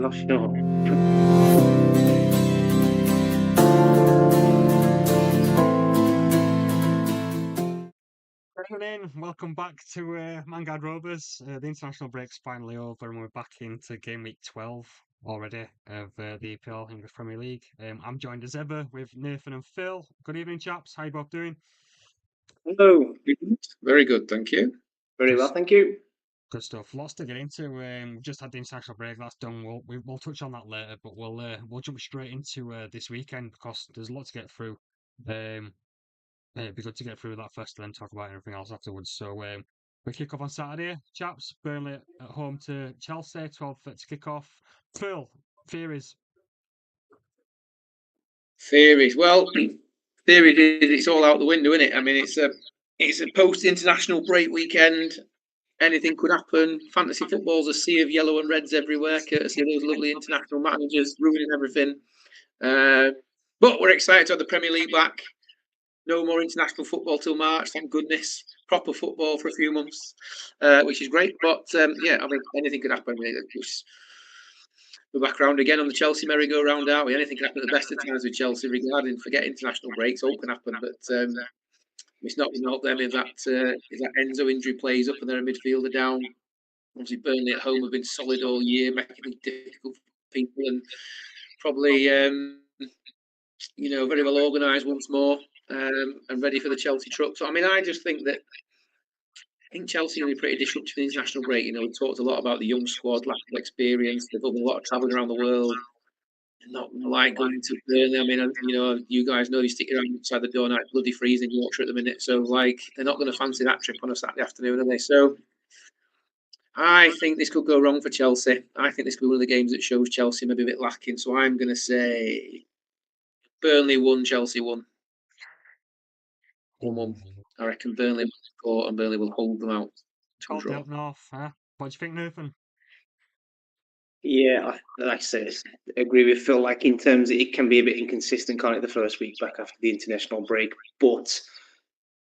not sure. Everyone in, welcome back to Mangard Rovers. The international break's finally over and we're back into game week 12 already of the EPL English Premier League. I'm joined as ever with Nathan and Phil. Good evening, chaps. How you both doing? Hello. Very good, thank you. Very well, thank you. Good stuff. Lots to get into. We've just had the international break. That's done. We'll touch on that later, but we'll jump straight into this weekend because there's a lot to get through. It'd be good to get through that first and then talk about everything else afterwards. So we kick off on Saturday, chaps. Burnley at home to Chelsea, 12 to kick off. Phil, theories? Well, theories is it's all out the window, isn't it? I mean, it's a post-international break weekend. Anything could happen. Fantasy football's a sea of yellow and reds everywhere, courtesy of those lovely international managers ruining everything. But we're excited to have the Premier League back. No more international football till March, thank goodness. Proper football for a few months, which is great. But yeah, I mean, anything could happen. We're back round again on the Chelsea merry-go-round, aren't we? Anything can happen at the best of times with Chelsea, regarding forget international breaks, all can happen. But it's not going to help them if that Enzo injury plays up and they're a midfielder down. Obviously, Burnley at home have been solid all year, making it difficult for people, and probably very well organised once more, and ready for the Chelsea truck. So I mean, I just think that Chelsea will be pretty disruptive in the international break. You know, we talked a lot about the young squad, lack of experience. They've done a lot of travelling around the world. They're not like going to Burnley. I mean, you guys know you stick around outside the door now. It's bloody freezing in Yorkshire at the minute. So, like, they're not going to fancy that trip on a Saturday afternoon, are they? So, I think this could go wrong for Chelsea. I think this could be one of the games that shows Chelsea maybe a bit lacking. So, I'm going to say Burnley 1, Chelsea 1. 1-1. I reckon Burnley will score and Burnley will hold them out to a draw. Up north, huh? What do you think, Nathan? Yeah, like I say, I agree with Phil. Like, in terms of, it can be a bit inconsistent, can't it, the first week back after the international break. But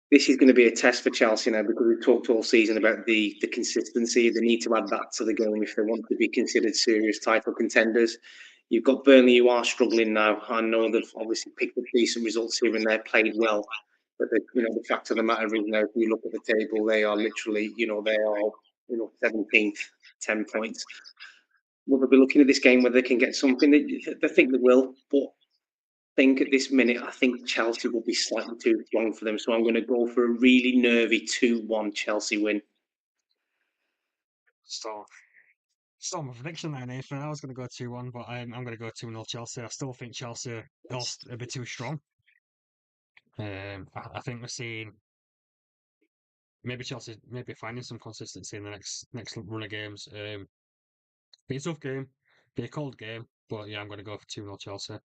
this is going to be a test for Chelsea now, because we've talked all season about the consistency. They need to add that to the game if they want to be considered serious title contenders. You've got Burnley, who are struggling now. I know they've obviously picked up decent results here and there, played well. But the fact of the matter is, now, if you look at the table, they are literally, 17th, 10 points. Will they be looking at this game whether they can get something? They think they will, but I think at this minute, I think Chelsea will be slightly too strong for them. So I'm going to go for a really nervy 2-1 Chelsea win. Still my prediction there, Nathan. I was going to go 2-1, but I'm going to go 2-0 Chelsea. I still think Chelsea are a bit too strong. I think we're seeing maybe Chelsea finding some consistency in the next run of games. Be a tough game, be a cold game, but yeah, I'm going to go for 2-0 Chelsea.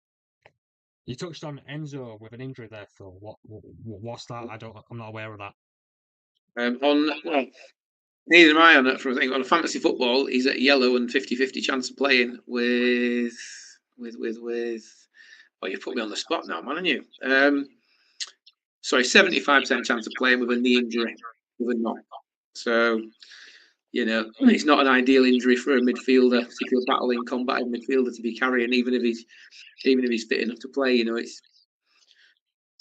You touched on Enzo with an injury there, Phil. What's that? I'm not aware of that. Neither am I on it. On a fantasy football, he's at yellow and 50-50 chance of playing with. Well, you put me on the spot now, man, haven't you? 75% chance of playing with a knee injury, with a knock. So, it's not an ideal injury for a midfielder, particularly a battling, combating midfielder to be carrying, even if he's fit enough to play. It's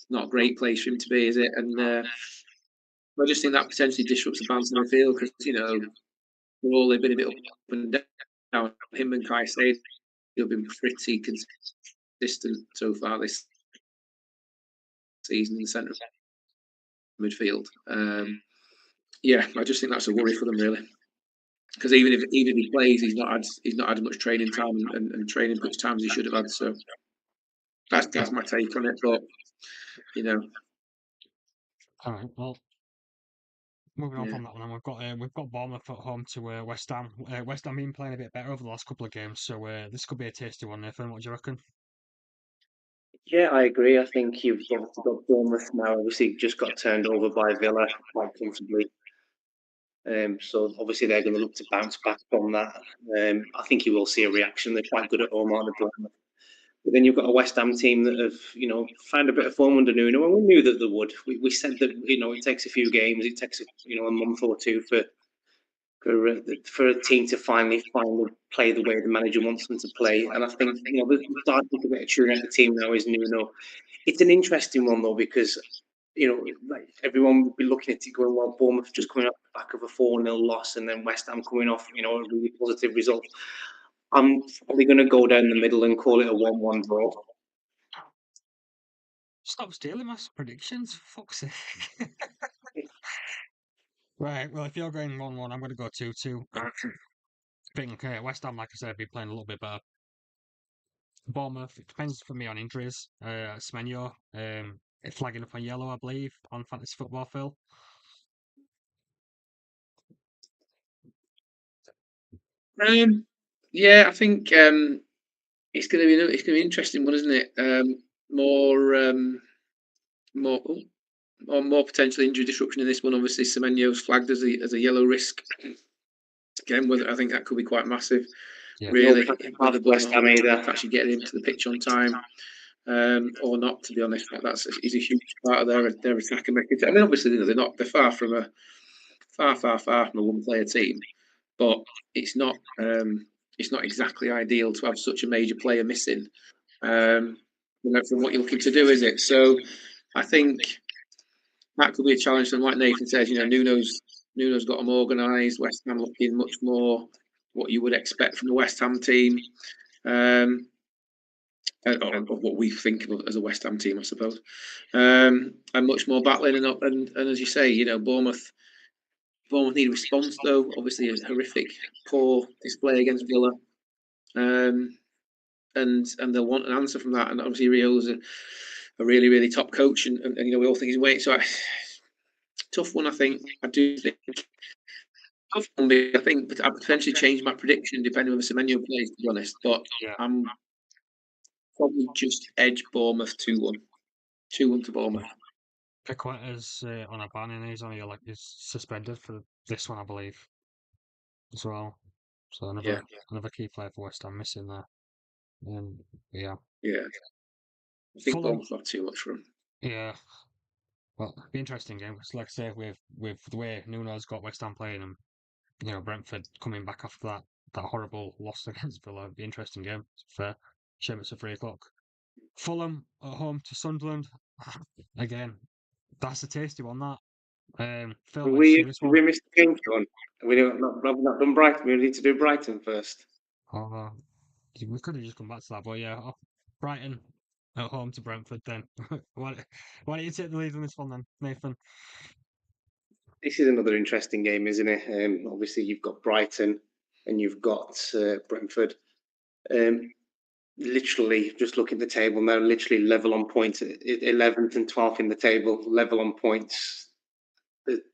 not a great place for him to be, is it? And I just think that potentially disrupts the balance of the field because they've been a bit up and down. Him and Caicedo have been pretty consistent so far this season in the centre of midfield. Yeah, I just think that's a worry for them, really. Because even if he plays, he's not had as much training time and training much time as he should have had. So that's my take on it. But all right, well, moving on from that one, we've got Bournemouth at home to West Ham. West Ham been playing a bit better over the last couple of games, so this could be a tasty one. Nathan, what do you reckon? Yeah, I agree. I think you've got Bournemouth now. Obviously, just got turned over by Villa quite comfortably. So obviously they're going to look to bounce back from that. I think you will see a reaction. They're quite good at home, aren't they? But then you've got a West Ham team that have, found a bit of form under Nuno, and we knew that they would. We said that, it takes a few games, it takes a month or two for for a team to finally play the way the manager wants them to play. And I think we're starting to get a tune at the team now is Nuno. It's an interesting one though because like everyone would be looking at it going, well, Bournemouth just coming off the back of a 4-0 loss, and then West Ham coming off a really positive result. I'm probably going to go down the middle and call it a 1-1 draw. Stop stealing my predictions, for fuck's sake. Right, well, if you're going 1-1, I'm going to go 2-2. I think West Ham, like I said, be playing a little bit better. Bournemouth, it depends for me on injuries. Semenyo, flagging up on yellow, I believe, on Fantasy Football, Phil. Yeah, I think it's going to be an interesting one, isn't it? More potential injury disruption in this one. Obviously, Semenyo's flagged as a yellow risk. Again, whether I think that could be quite massive. Yeah. Really, Half West Ham either. actually getting into the pitch on time. Or not, to be honest, is a huge part of their attacking record. I mean, obviously, they're far from a one-player team, but it's not exactly ideal to have such a major player missing. From what you're looking to do, is it? So, I think that could be a challenge. And like Nathan says, Nuno's got them organised. West Ham looking much more what you would expect from the West Ham team. Or what we think of as a West Ham team, I suppose, and much more battling and as you say, Bournemouth need a response though. Obviously, a horrific, poor display against Villa, and they'll want an answer from that. And obviously, Riola's a really, really top coach, and we all think he's waiting. So, tough one, I think. I do think tough one. I think, but I potentially change my prediction depending on the Semenyo plays. To be honest, but Yeah. I'm probably just edge Bournemouth 2-1. 2-1 to Bournemouth. Paqueta's on a ban and he's suspended for this one, I believe, as well. So another key player for West Ham missing there. Yeah. I think Bournemouth have too much for him. Yeah. Well, it'll be an interesting game because, like I say, with the way Nuno's got West Ham playing him, Brentford coming back after that horrible loss against Villa, it'll be an interesting game. It's fair. Shame it's at 3:00. Fulham at home to Sunderland. Again, that's a tasty one, that. Phil, we missed the game, John. We've not done Brighton. We need to do Brighton first. We could have just come back to that, but yeah, Brighton at home to Brentford then. Why don't you take the lead on this one then, Nathan? This is another interesting game, isn't it? Obviously, you've got Brighton and you've got Brentford. Literally, just look at the table now, literally level on points, 11th and 12th in the table, level on points.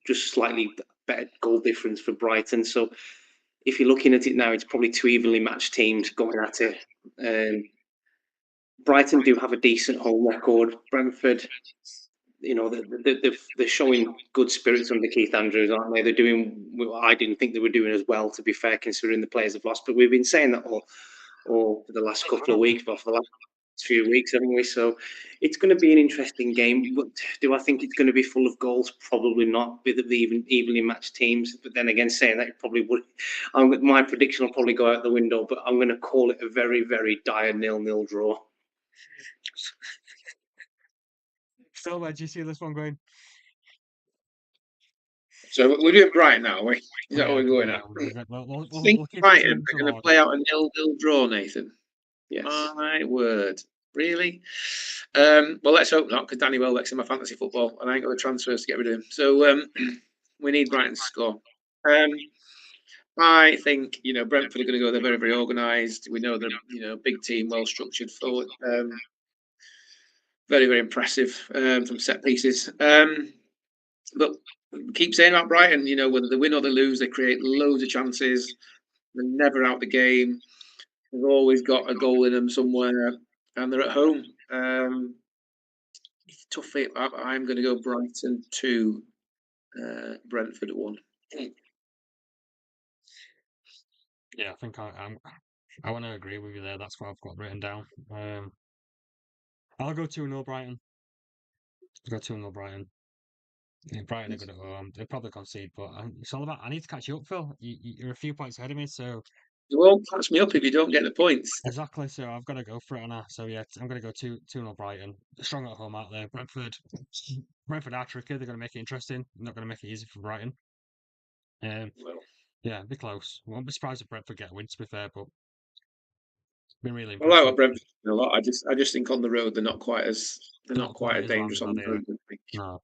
Just slightly better goal difference for Brighton. So if you're looking at it now, it's probably two evenly matched teams going at it. Brighton do have a decent home record. Brentford, they're showing good spirits under Keith Andrews, aren't they? They're doing. I didn't think they were doing as well, to be fair, considering the players have lost. But we've been saying that all for the last couple of weeks, but for the last few weeks, haven't we? So it's going to be an interesting game. But do I think it's going to be full of goals? Probably not, with the evenly matched teams. But then again, saying that, it probably would. My prediction will probably go out the window. But I'm going to call it a very, very dire 0-0 draw. Phil, where do you see this one going? So we're doing Brighton now, are we? Is that what we're going at? I think Brighton are going to play out a 0-0 draw, Nathan. Yes. My word. Really? Well, let's hope not, because Danny Welbeck's in my fantasy football, and I ain't got the transfers to get rid of him. So we need Brighton to score. I think Brentford are going to go. They're very, very organised. We know they're big team, well structured, forward, very, very impressive from set pieces. But keep saying about Brighton, whether they win or they lose, they create loads of chances. They're never out the game. They've always got a goal in them somewhere, and they're at home. It's tough. I'm going to go Brighton 2, Brentford 1. Yeah, I think I want to agree with you there. That's what I've got written down. I'll go 2-0 Brighton. I'll go 2-0 Brighton. Yeah, Brighton are good at home. They'll probably concede, but it's all about. I need to catch you up, Phil. You're a few points ahead of me, so You won't catch me up if you don't get the points. exactly. So I've got to go for it, now. So yeah, I'm going to go 2-0 Brighton. Strong at home out there. Brentford are tricky. They're going to make it interesting. Not going to make it easy for Brighton. Well, Yeah, be close. Won't be surprised if Brentford get a win. To be fair, but been really I like impressive. what Brentford do a lot. I just think on the road they're not quite as As dangerous loud on as the they road. I think. No.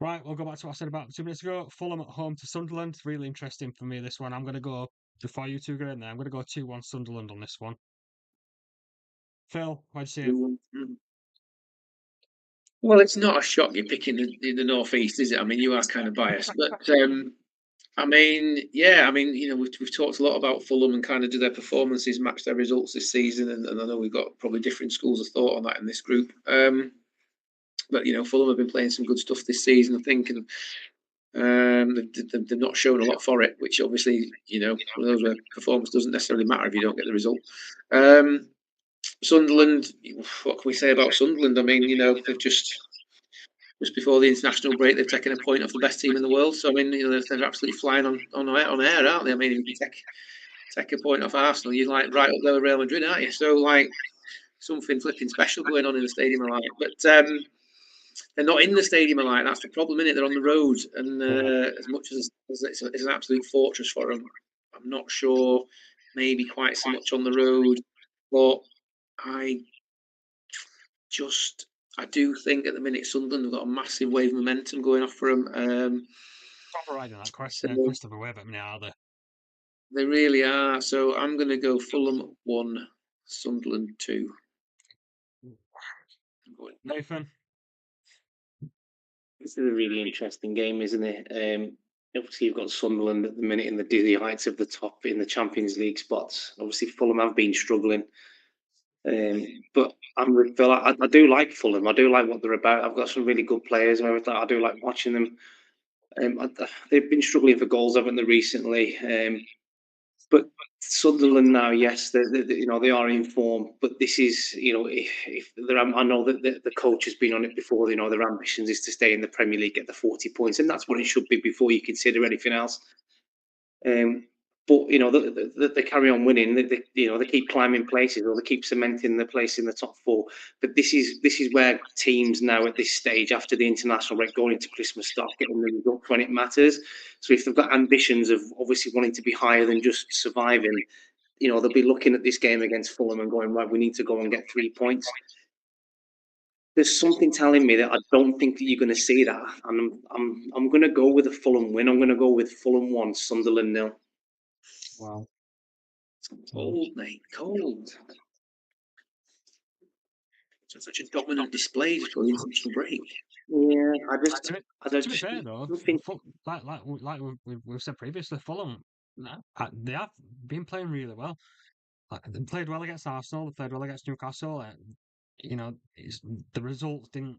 Right, we'll go back to what I said about 2 minutes ago. Fulham at home to Sunderland. Really interesting for me, this one. I'm going to go, before you two get in there, I'm going to go 2-1 Sunderland on this one. Phil, why'd you say it? Well, it's not a shock you're picking the northeast, is it? I mean, you are kind of biased, but I mean, yeah, I mean, we've talked a lot about Fulham and kind of do their performances match their results this season, and I know we've got probably different schools of thought on that in this group. But Fulham have been playing some good stuff this season, I think, and they've not shown a lot for it, which obviously, one of those where performance doesn't necessarily matter if you don't get the result. Sunderland, what can we say about Sunderland? I mean, they've just before the international break, they've taken a point off the best team in the world. So I mean, they're absolutely flying on air, aren't they? I mean, if you take a point off Arsenal, you're like right up there with Real Madrid, aren't you? So like something flipping special going on in the stadium, I like. But they're not in the stadium, I like. That's the problem, isn't it? They're on the road, and as much as it's an absolute fortress for them, I'm not sure maybe quite so much on the road, but I do think at the minute Sunderland have got a massive wave of momentum going off for them. Proper riding that So Christopher Webb at me, are they? they really are. So I'm going to go Fulham 1, Sunderland 2. Nathan? This is a really interesting game, isn't it? Obviously, you've got Sunderland at the minute in the dizzy heights of the top in the Champions League spots. Obviously, Fulham have been struggling. But I'm with Phil. I do like Fulham. I do like what they're about. I've got some really good players and everything. I do like watching them. They've been struggling for goals, haven't they, recently? But Sunderland now, yes, they are in form. But this is, if they're, I know that the coach has been on it before. Their ambitions is to stay in the Premier League, get the 40 points, and that's what it should be before you consider anything else. But they carry on winning. They keep climbing places, or they keep cementing their place in the top four. But this is where teams now at this stage, after the international break, going into Christmas, start getting the results when it matters. So if they've got ambitions of obviously wanting to be higher than just surviving, they'll be looking at this game against Fulham and going, right, we need to go and get 3 points. There's something telling me that I don't think that you're going to see that, and I'm going to go with a Fulham win. I'm going to go with Fulham 1, Sunderland 0. Wow. Cold, mate. Cold. So such a dominant display for the international break. Yeah, To be fair though, like we've said previously, Fulham they have been playing really well. Like they played well against Arsenal, they played well against Newcastle. The results didn't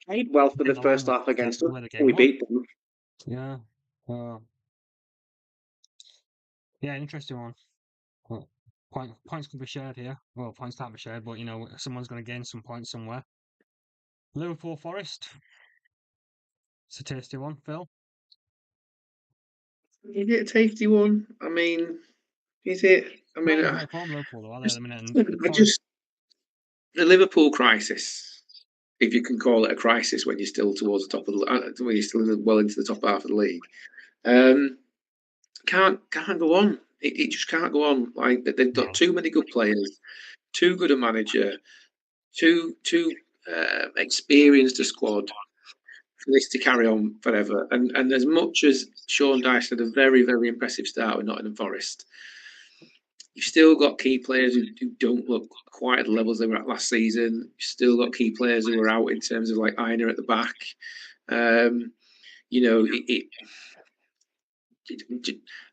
played well for the align first with half against us. where the game We was. beat them. Yeah. Yeah, interesting one. Well, points could be shared here. Well, points can't be shared, but someone's going to gain some points somewhere. Liverpool Forest. It's a tasty one, Phil. Is it a tasty one? I mean, is it? I mean, Great form Liverpool though, are they, at the minute? The Liverpool crisis, if you can call it a crisis when you're still towards the top of when you're still well into the top half of the league, can't go on. It just can't go on. Like they've got too many good players, too good a manager, too experienced a squad for this to carry on forever. And as much as Sean Dyche had a very, very impressive start with Nottingham Forest, you've still got key players who don't look quite at the levels they were at last season. You've still got key players who are out in terms of like Aina at the back.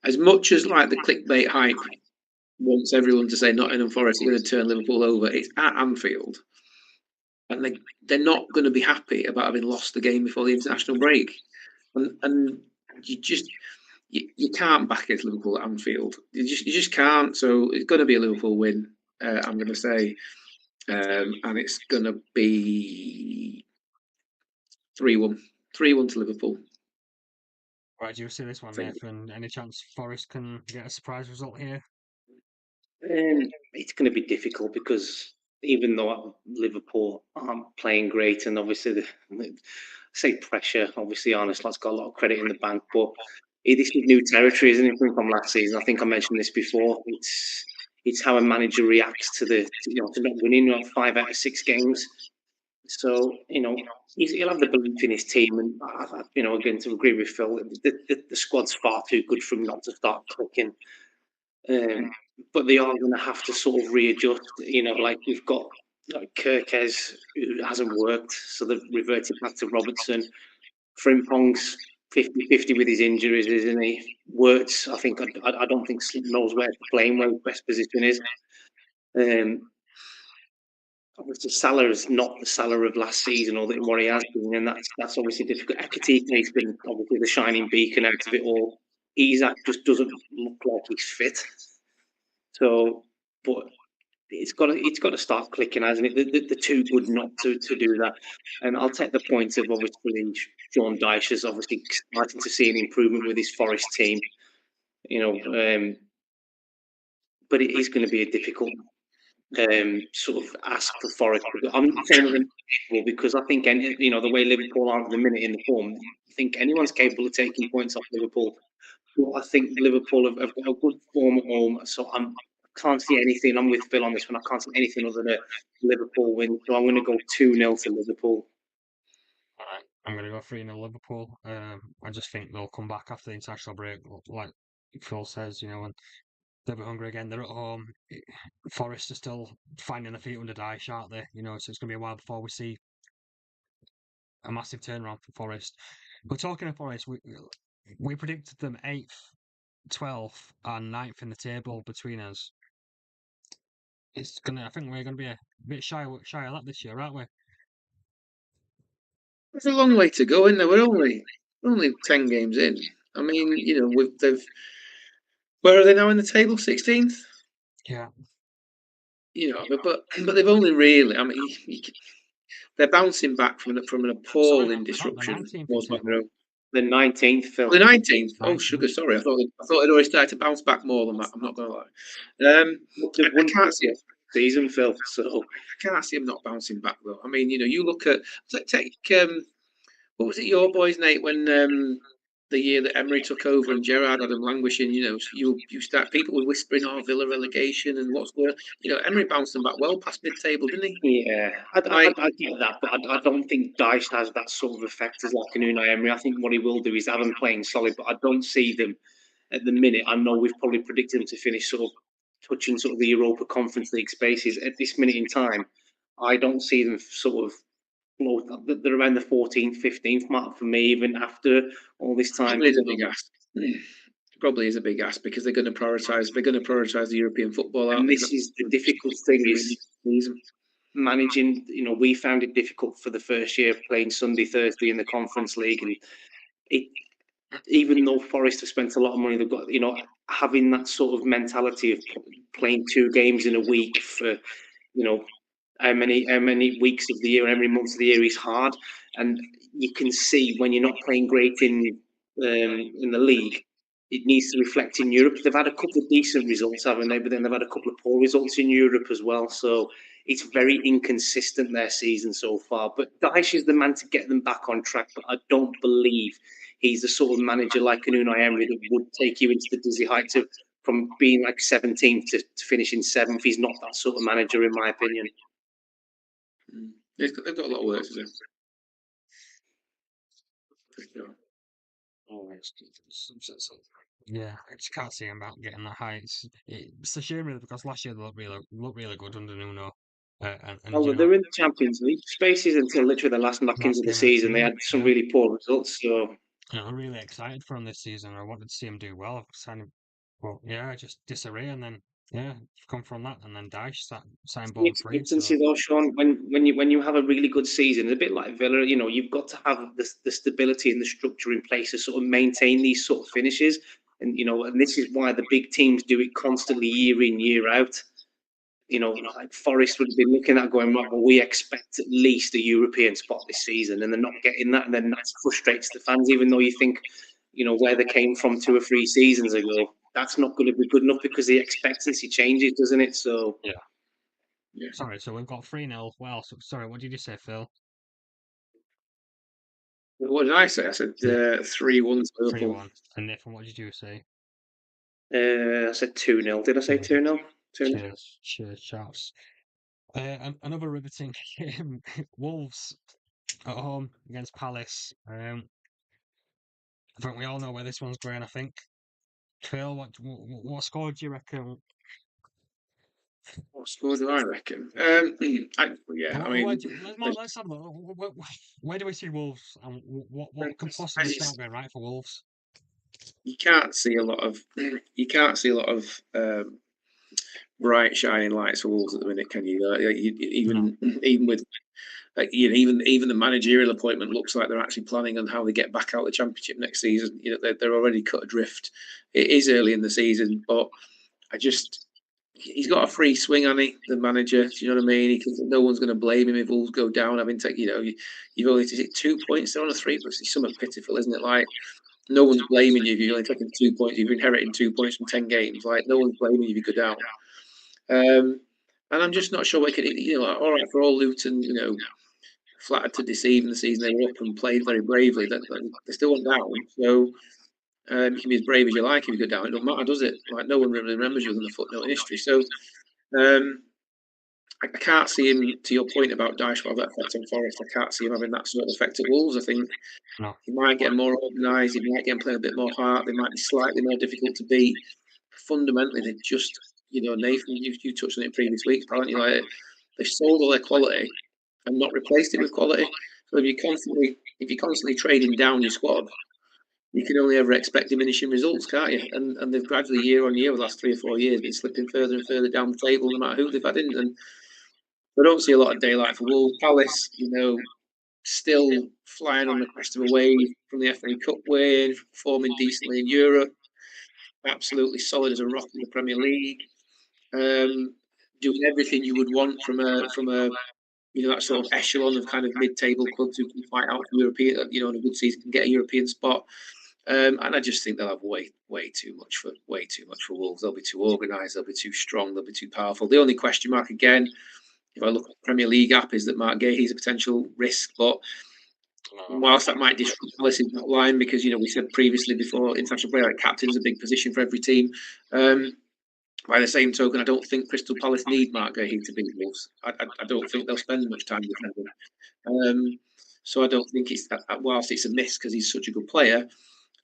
As much as like the clickbait hype wants everyone to say Nottingham Forest are going to turn Liverpool over, it's at Anfield. And they're not going to be happy about having lost the game before the international break. And you can't back against Liverpool at Anfield. You just can't. So it's going to be a Liverpool win, I'm going to say. And it's going to be 3-1 3-1 to Liverpool. Right, do you see this one, Think- Nathan? Any chance Forest can get a surprise result here? It's going to be difficult because even though Liverpool aren't playing great, and obviously say pressure, obviously Arne Slot's got a lot of credit in the bank, but this is new territory, isn't it, from last season? I think I mentioned this before. It's how a manager reacts to to not winning 5 out of 6 games. So he'll have the belief in his team, and again, to agree with Phil, the squad's far too good for him not to start clicking. But they are going to have to sort of readjust. Like we've got Kirkes, who hasn't worked, so they've reverted back to Robertson. Frimpong's 50-50 with his injuries, isn't he? Wirtz, I don't think knows where to play him, where his best position is. Obviously, Salah is not the Salah of last season or what he has been, and that's obviously difficult. Ekitike's been obviously the shining beacon out of it all. Isak just doesn't look like he's fit. So, but it's got to start clicking, hasn't it? They're too good not to do that. And I'll take the point of obviously Sean Dyche is obviously starting to see an improvement with his Forest team. But it is going to be a difficult sort of ask for Forest. I'm not saying they're capable because I think the way Liverpool are at the minute in the form, I think anyone's capable of taking points off Liverpool. But I think Liverpool have got a good form at home, so I can't see anything. I'm with Phil on this one. I can't see anything other than a Liverpool win. So I'm going to go 2-0 to Liverpool. All right, I'm going to go 3-0 Liverpool. I just think they'll come back after the international break, like Phil says, and they'll be hungry again. They're at home. Forest are still finding their feet under Dyche, aren't they? So it's going to be a while before we see a massive turnaround for Forest. But talking of Forest, we predicted them 8th, 12th, and 9th in the table between us. I think we're going to be a bit shy of that this year, aren't we? There's a long way to go, isn't there? We're only 10 games in. I mean, where are they now in the table? 16th. Yeah. But they've only really. I mean, they're bouncing back from an appalling disruption. The 19th, Phil. The 19th. Oh, sugar. Sorry, I thought they'd already started to bounce back more than that. I'm not going to lie. I can't see it. Season, Phil. So I can't see them not bouncing back though. I mean, you look at take what was it your boys, Nate, when the year that Emery took over and Gerrard had them languishing, you start people were whispering, Villa relegation and what's going on. Emery bounced them back well past mid-table, didn't he? Yeah, I get that, but I don't think Dyche has that sort of effect as like an Unai Emery. I think what he will do is have them playing solid, but I don't see them at the minute. I know we've probably predicted them to finish sort of touching sort of the Europa Conference League spaces at this minute in time. I don't see them sort of they're around the 14th, 15th mark for me, even after all this time. Probably is a big ask. Probably is a big ask because they're going to prioritise the European football. And this is the difficult thing is managing. We found it difficult for the first year playing Sunday, Thursday in the Conference League, and even though Forest have spent a lot of money, they've got having that sort of mentality of playing 2 games in a week for how many weeks of the year and how many months of the year is hard, and you can see when you're not playing great in the league, it needs to reflect in Europe. They've had a couple of decent results, haven't they? But then they've had a couple of poor results in Europe as well. So it's very inconsistent their season so far. But Dyche is the man to get them back on track. But I don't believe he's the sort of manager like an Unai Emery that would take you into the dizzy heights of from being like 17th to finishing 7th. He's not that sort of manager, in my opinion. They've got a lot of work to do. Yeah, I just can't see him about getting that high. It's a shame really because last year they looked really good under Nuno. They're in the Champions League spaces until literally the last knockings of the season. They had some really poor results. So I'm really excited for him this season. I wanted to see him do well. Just disarray and then come from that and then Dyche signed ball free. Though, Sean, when you have a really good season, a bit like Villa, you've got to have the stability and the structure in place to sort of maintain these sort of finishes. And and this is why the big teams do it constantly, year in, year out. like Forest would be looking at going, right, well, we expect at least a European spot this season, and they're not getting that, and then that frustrates the fans, even though you think, where they came from 2 or 3 seasons ago, that's not going to be good enough because the expectancy changes, doesn't it? So yeah. Sorry, so we've got 3-0. Well, sorry, what did you say, Phil? What did I say? I said 3-1 Liverpool. 3-1. And Nathan, what did you say? I said 2-0. Did I say 2-0? 2-0. Cheers, chaps. Another riveting game. Wolves at home against Palace. I think we all know where this one's going. I think. Phil, what score do you reckon? What score do I reckon? Let's have a look. Where do we see Wolves, and what could possibly start going right for Wolves? You can't see a lot of bright shining lights for Wolves at the minute, can you? Even with even the managerial appointment looks like they're actually planning on how they get back out of the Championship next season. They're already cut adrift. It is early in the season, but he's got a free swing on it, the manager. Do you know what I mean? No one's going to blame him if Wolves go down. You've only to take 2 points. They're on a 3, but it's somewhat pitiful, isn't it? Like, no one's blaming you if you're only taking 2 points. You've inherited 2 points from 10 games. Like, no one's blaming you if you go down. And I'm just not sure we could. All right, for all Luton, flattered to deceive in the season they were up and played very bravely. They still went down. So you can be as brave as you like if you go down. It doesn't matter, does it? Like, no one really remembers you other than the footnote in history. So I can't see him, to your point about Dyche, that effect on Forest. I can't see him having that sort of effect at Wolves. I think he might get more organised. He might get him playing a bit more heart. They might be slightly more difficult to beat. Fundamentally, they just, Nathan, you touched on it previous weeks, haven't you? Like, they've sold all their quality and not replaced it with quality. So if you're constantly trading down your squad, you can only ever expect diminishing results, can't you? And they've gradually, year on year, over the last 3 or 4 years, been slipping further and further down the table, no matter who they've had in. And I don't see a lot of daylight for Wolves. Palace, still flying on the crest of a wave from the FA Cup win, performing decently in Europe, absolutely solid as a rock in the Premier League, doing everything you would want from a that sort of echelon of kind of mid-table clubs who can fight out for European, in a good season can get a European spot. And I just think they'll have way too much for Wolves. They'll be too organised. They'll be too strong. They'll be too powerful. The only question mark again, if I look at the Premier League app, is that Mark Gahey's a potential risk. But whilst that might disrupt Palace's line, because we said previously before international break, like, captain's a big position for every team. By the same token, I don't think Crystal Palace need Mark Gahey to beat Wolves. I don't think they'll spend much time defending. So I don't think whilst it's a miss because he's such a good player,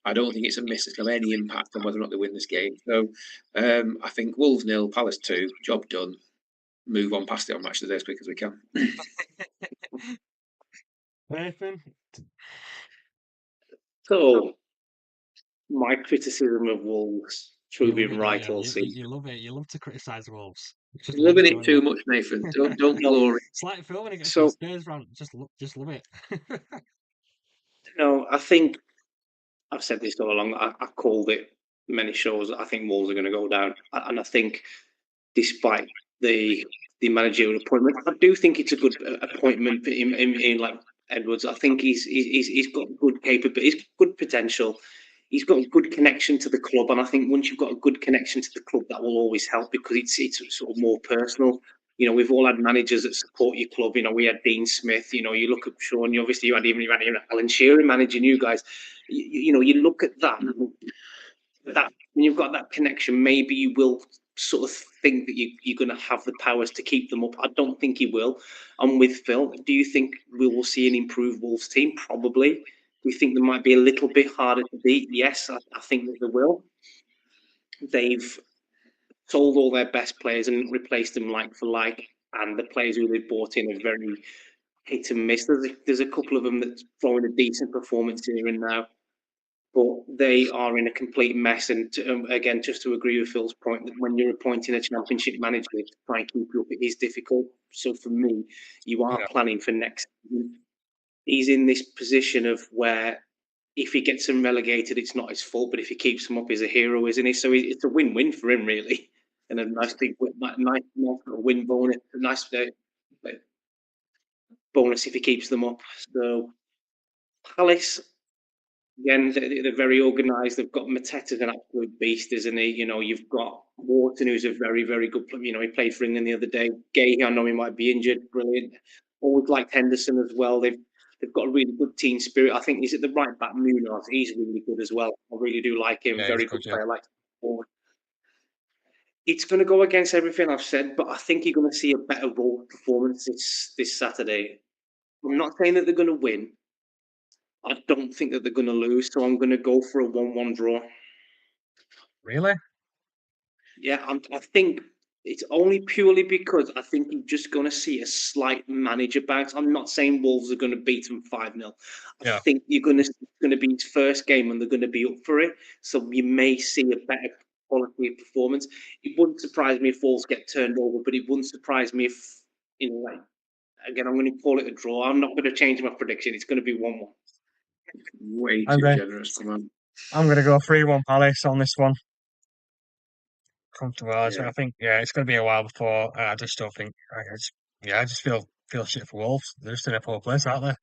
I don't think it's a miss that's going to have any impact on whether or not they win this game. So I think Wolves 0, Palace 2, job done. Move on past it on Match of the Day as quick as we can. Nathan? So, my criticism of Wolves proving right all season. You love it. You love to criticise Wolves. Loving it too much, Nathan. Don't glory. It's like Phil when he gets the Spurs rant. Just love it. No, I think I've said this all along. I called it many shows. I think Wolves are going to go down, and I think, despite the managerial appointment, I do think it's a good appointment in like Edwards. I think he's got good capability, he's good potential. He's got a good connection to the club, and I think once you've got a good connection to the club, that will always help because it's sort of more personal. We've all had managers that support your club. We had Dean Smith. You look at Sean. You had even Alan Shearer managing you guys. You look at that when you've got that connection, maybe you will sort of think that you're going to have the powers to keep them up. I don't think he will. I'm with Phil. Do you think we will see an improved Wolves team? Probably. Do you think they might be a little bit harder to beat? Yes, I think that they will. They've sold all their best players and replaced them like for like, and the players who they bought in are very hit and miss. There's a couple of them that's throwing a decent performance here and now, but they are in a complete mess. And again, just to agree with Phil's point, that when you're appointing a Championship manager to try and keep you up, it is difficult. So for me, you are planning for next season. He's in this position of where if he gets them relegated, it's not his fault, but if he keeps them up, he's a hero, isn't he? So it's a win-win for him, really. and a nice big nice little win bonus, a nice bonus if he keeps them up. So Palace, again, they're very organised. They've got Mateta's an absolute beast, isn't he? You know, you've got Wharton, who's a very, very good player. You know, he played for England the other day. Gay, I know he might be injured. Brilliant. Always liked Henderson as well. They've got a really good team spirit. I think he's at the right back. Munoz, he's really good as well. I really do like him. Yeah, Very he's good good, player. Like it's going to go against everything I've said, but I think you're going to see a better Wolves performance this Saturday. I'm not saying that they're going to win. I don't think that they're going to lose, so I'm going to go for a 1-1 draw. Really? Yeah, I think it's only purely because I think you're just going to see a slight manager bounce. I'm not saying Wolves are going to beat them 5-0. I think it's going to be his first game and they're going to be up for it. So you may see a better quality of performance. It wouldn't surprise me if Wolves get turned over, but it wouldn't surprise me if, you know, like, again, I'm going to call it a draw. I'm not going to change my prediction. It's going to be 1-1. Way I'm too going- generous. Come on. I'm going to go 3-1 Palace on this one. Comfortable. Yeah. I think, it's going to be a while before. I just don't think. I just feel shit for Wolves. They're just in a poor place, aren't they?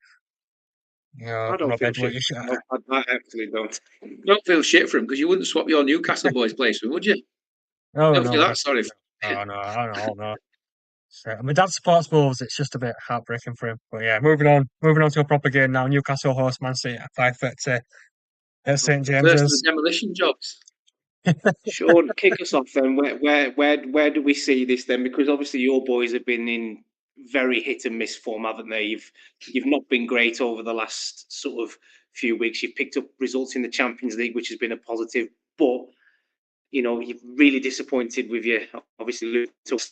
You know, I don't Rob feel Edwards. shit. No, I actually don't. Don't feel shit for him because you wouldn't swap your Newcastle boys' place for him, would you? Oh Don't no, feel that sorry for him. no. So, my dad supports Wolves. It's just a bit heartbreaking for him. But yeah, moving on to a proper game now. Newcastle host Man City at 5:30 at St First of the James's. demolition jobs. Sean, kick us off then. Where do we see this then? Because obviously your boys have been in very hit and miss form, haven't they? You've not been great over the last sort of few weeks. You've picked up results in the Champions League, which has been a positive, but you know you've really disappointed with your obviously result.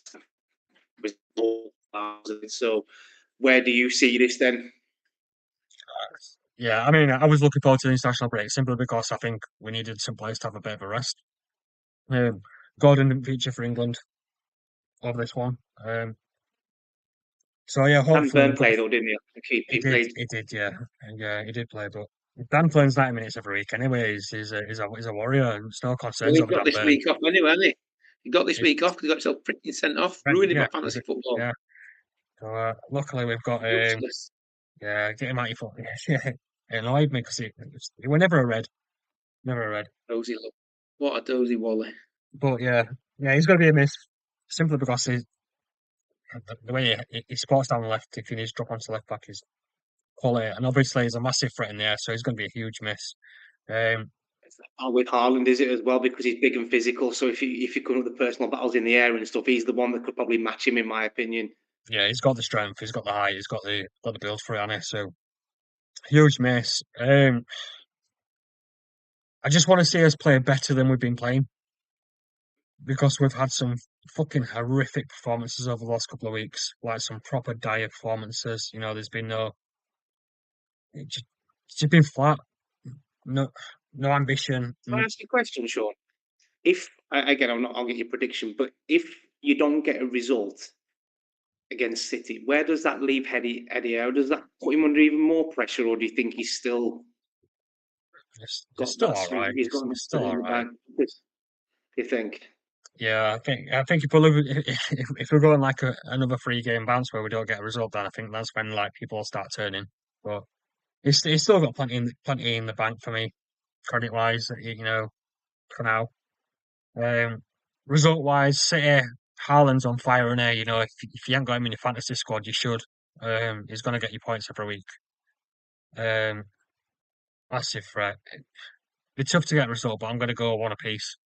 So where do you see this then? Yeah, I mean, I was looking forward to the international break simply because I think we needed some players to have a bit of a rest. Gordon didn't feature for England over this one. So yeah, Dan hopefully Burn played though, didn't he? He played. he did, yeah, and yeah, he did play. But Dan plays 90 minutes every week anyway. He's a warrior, and there's no Well, concerns he over got Dan this Burn. week off anyway, hasn't he? He got this He- week off because he got himself freaking sent off, ruining my fantasy football. Yeah. So luckily we've got Useless. get him out your foot. Yeah, it annoyed me because he were never a red, Dozy, look. What a dozy Wally. But yeah, he's going to be a miss simply because the way he sports down the left, if he needs to drop onto left back, is quality, and obviously he's a massive threat in the air, so he's going to be a huge miss. With Haaland, is it as well because he's big and physical? So if you come up with the personal battles in the air and stuff, he's the one that could probably match him, in my opinion. Yeah, he's got the strength, he's got the height, he's got the build for it, hasn't he? So huge miss. I just want to see us play better than we've been playing because we've had some fucking horrific performances over the last couple of weeks, like some proper dire performances. You know, there's been it's just been flat. No ambition. Can I ask you a question, Sean? If again, I'll get your prediction, but if you don't get a result against City, where does that leave Eddie Howe? Does that put him under even more pressure, or do you think he's still It's got still that? all right. He's got It's still all right. Do you think? Yeah, I think if we're going like another 3-game bounce where we don't get a result, then I think that's when like people will start turning. But he's still got plenty in the bank for me, credit wise. You know, for now. Result wise, City, Haaland's on fire in there. You know, if you haven't got him in your fantasy squad, you should. He's going to get you points every week. Massive threat. It'd be tough to get a result, but I'm going to go one apiece.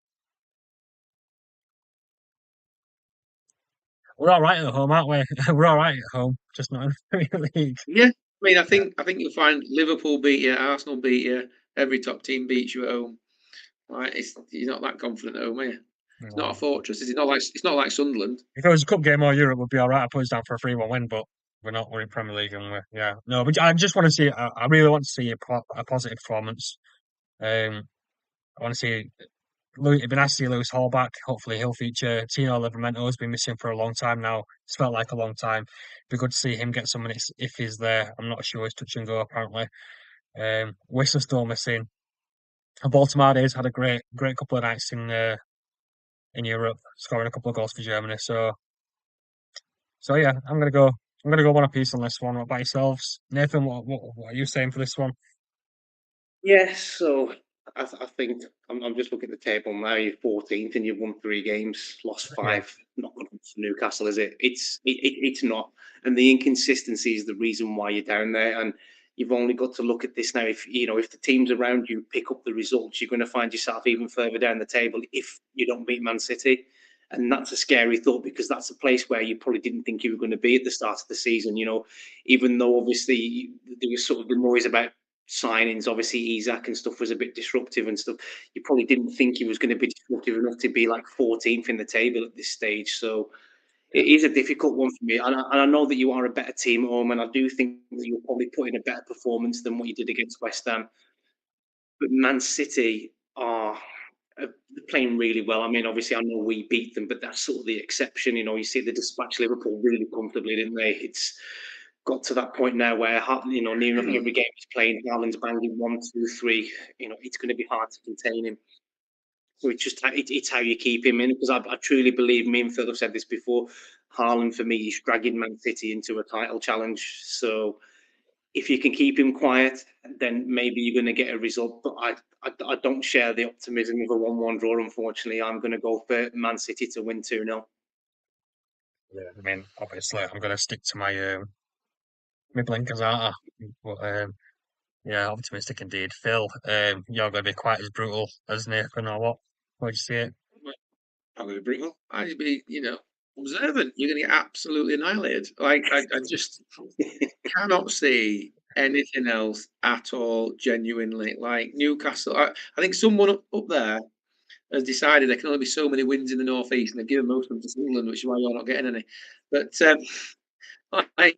We're all right at home, aren't we? We're all right at home, just not in the Premier League. Yeah, I mean, I think you'll find Liverpool beat you, Arsenal beat you, every top team beats you at home. Right? You're not that confident at home, are you? It's not a fortress. It's not like Sunderland. If it was a cup game or Europe, we'd be all right. I'd put us down for a 3-1 win, but we're not. We're in Premier League, and no. But I just want to see. I really want to see a positive performance. I want to see. It'd be nice to see Lewis Hall back. Hopefully, he'll feature. Tino Livramento has been missing for a long time now. It's felt like a long time. It'd be good to see him get some minutes if he's there. I'm not sure he's touch and go apparently. Whistler's still missing. Baltimore has had a great couple of nights in in Europe, scoring a couple of goals for Germany. So yeah, I'm gonna go. I'm gonna go one apiece on this one. What about yourselves, Nathan? What are you saying for this one? Yes, so I think I'm just looking at the table now. You're 14th and you've won 3 games, lost Yeah, 5. Not good for Newcastle, is it? It's not. And the inconsistency is the reason why you're down there. And you've only got to look at this now. If the teams around you pick up the results, you're going to find yourself even further down the table if you don't beat Man City. And that's a scary thought because that's a place where you probably didn't think you were going to be at the start of the season. Even though obviously there was sort of the noise about signings, obviously Isak and stuff was a bit disruptive and stuff. You probably didn't think he was going to be disruptive enough to be like 14th in the table at this stage. So yeah, it is a difficult one for me. And I know that you are a better team at home, and I do think that you'll probably put in a better performance than what you did against West Ham. But Man City are playing really well. I mean, obviously, I know we beat them, but that's sort of the exception. You see, they dispatched Liverpool really comfortably, didn't they? It's got to that point now where near enough every game he's playing, Haaland's banging 1, 2, 3. It's going to be hard to contain him. So it's how you keep him in, because I truly believe, me and Phil have said this before, Haaland for me is dragging Man City into a title challenge. So if you can keep him quiet, then maybe you're going to get a result. But I don't share the optimism of a 1-1 draw. Unfortunately, I'm going to go for Man City to win 2-0. yeah. I mean, obviously, I'm gonna stick to my blinkers, aren't I? But yeah, optimistic indeed. Phil, you're gonna be quite as brutal as Nathan, or what? What'd you see it? I'm going to be brutal. I just be, observant. You're going to get absolutely annihilated. Like I just cannot see anything else at all. Genuinely, like Newcastle. I think someone up there has decided there can only be so many wins in the northeast, and they've given most of them to England, which is why you're not getting any. But I,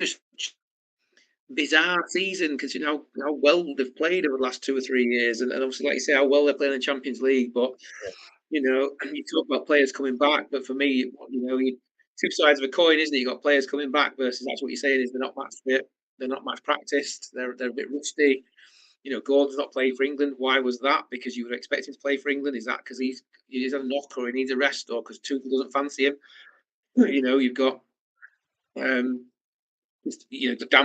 just bizarre season because how well they've played over the last 2 or 3 years, and obviously, like you say, how well they're playing in the Champions League. But you talk about players coming back, but for me, two sides of a coin, isn't it? You got players coming back versus that's what you're saying is they're not match fit, they're not match practiced, they're a bit rusty. Gordon's not played for England. Why was that? Because you would expect him to play for England. Is that because he's had a knock or he needs a rest or because Tuchel doesn't fancy him? You've got Dan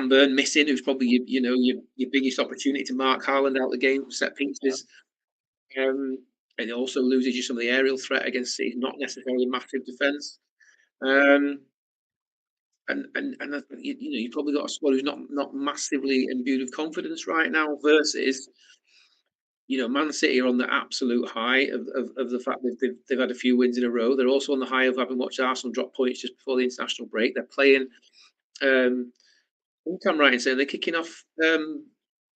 Burn missing, who's probably your biggest opportunity to mark Haaland out the game, set pieces. And it also loses you some of the aerial threat against City, not necessarily massive defence. And you've probably got a squad who's not massively imbued with confidence right now. Versus, Man City are on the absolute high of the fact that they've had a few wins in a row. They're also on the high of having watched Arsenal drop points just before the international break. They're playing. I think I'm right in saying they're kicking off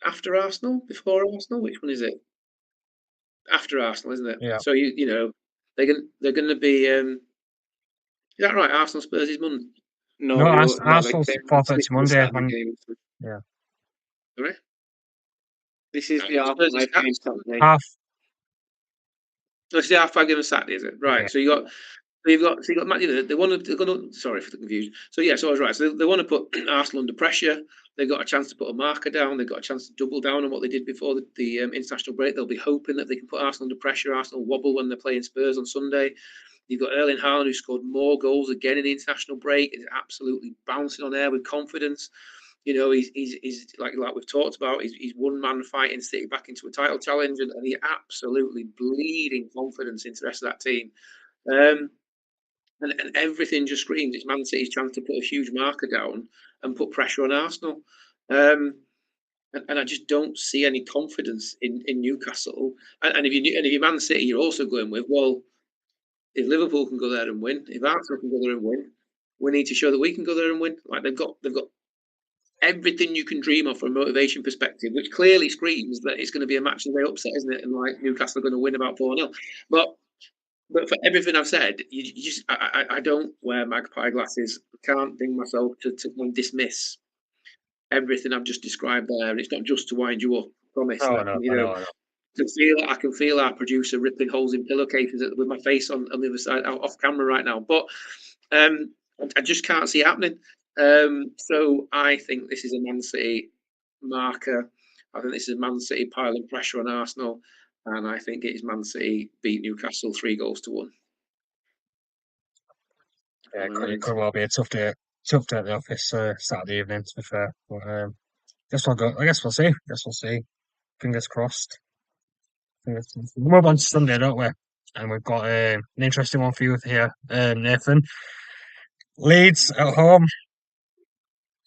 after Arsenal, before Arsenal. Which one is it? After Arsenal, isn't it? Yeah. So they're going to be. Is that right? Arsenal Spurs is Monday. No, Arsenal's 4:30 Monday. Yeah. Sorry? This is the half-five game Saturday. Half. No, it's the half-five game on Saturday, is it? Right. Yeah. So you've got they want to. Sorry for the confusion. So yeah, so I was right. So they want to put Arsenal under pressure. They've got a chance to put a marker down. They've got a chance to double down on what they did before the international break. They'll be hoping that they can put Arsenal under pressure. Arsenal wobble when they're playing Spurs on Sunday. You've got Erling Haaland, who scored more goals again in the international break. Is absolutely bouncing on air with confidence. He's like we've talked about. He's one man fighting City back into a title challenge, and he's absolutely bleeding confidence into the rest of that team. And everything just screams it's Man City's chance to put a huge marker down and put pressure on Arsenal. And I just don't see any confidence in Newcastle. And if you're Man City, you're also going with, well, if Liverpool can go there and win, if Arsenal can go there and win, we need to show that we can go there and win. Like they've got everything you can dream of from a motivation perspective, which clearly screams that it's going to be a match of the upset, isn't it? And like Newcastle are going to win about 4-0. But for everything I've said, I don't wear magpie glasses. I can't bring myself to dismiss everything I've just described there. And it's not just to wind you up. I promise. Oh, no, I know. I can feel our producer ripping holes in pillowcases with my face on the other side, off camera right now. But I just can't see it happening. So I think this is a Man City marker. I think this is Man City piling pressure on Arsenal. and I think it is Man City beat Newcastle 3-1. Yeah, it could well be a tough day at the office Saturday evening, to be fair. But I guess we'll see. Fingers crossed. We move on to Sunday, don't we? And we've got an interesting one for you here, Nathan. Leeds at home.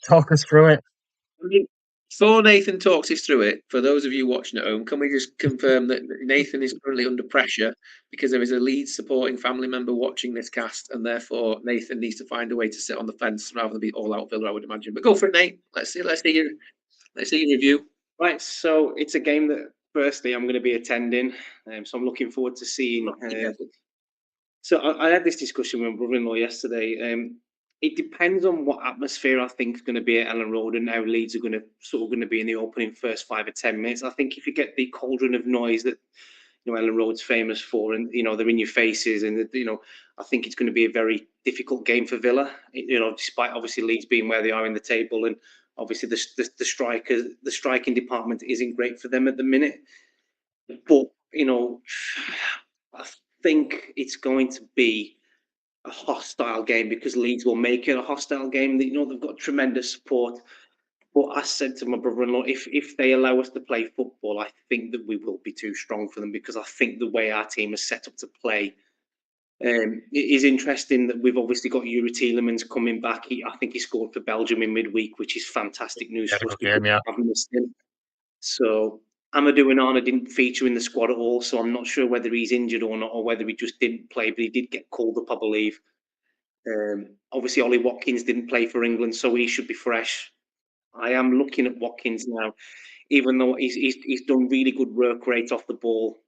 Talk us through it. I mean, before Nathan talks us through it, for those of you watching at home, can we just confirm that Nathan is currently under pressure because there is a Leeds supporting family member watching this cast, and therefore Nathan needs to find a way to sit on the fence rather than be all out Villa, I would imagine. But go for it, Nate. Let's see your review. Right, so it's a game that firstly I'm going to be attending, so I'm looking forward to seeing. So I had this discussion with my brother-in-law yesterday. It depends on what atmosphere I think is going to be at Ellen Road and how Leeds are going to be in the opening first 5 or 10 minutes. I think if you get the cauldron of noise that Ellen Road's famous for, and they're in your faces, and I think it's going to be a very difficult game for Villa. Despite obviously Leeds being where they are in the table, and obviously the striking department isn't great for them at the minute. But I think it's going to be a hostile game because Leeds will make it a hostile game. They've got tremendous support. But I said to my brother-in-law, if they allow us to play football, I think that we will be too strong for them because I think the way our team is set up to play. It is interesting that we've obviously got Youri Tielemans coming back. I think he scored for Belgium in midweek, which is fantastic news for us. I've missed him. So Amadou Onana didn't feature in the squad at all, so I'm not sure whether he's injured or not, or whether he just didn't play, but he did get called up, I believe. Obviously, Ollie Watkins didn't play for England, so he should be fresh. I am looking at Watkins now, even though he's done really good work rate off the ball.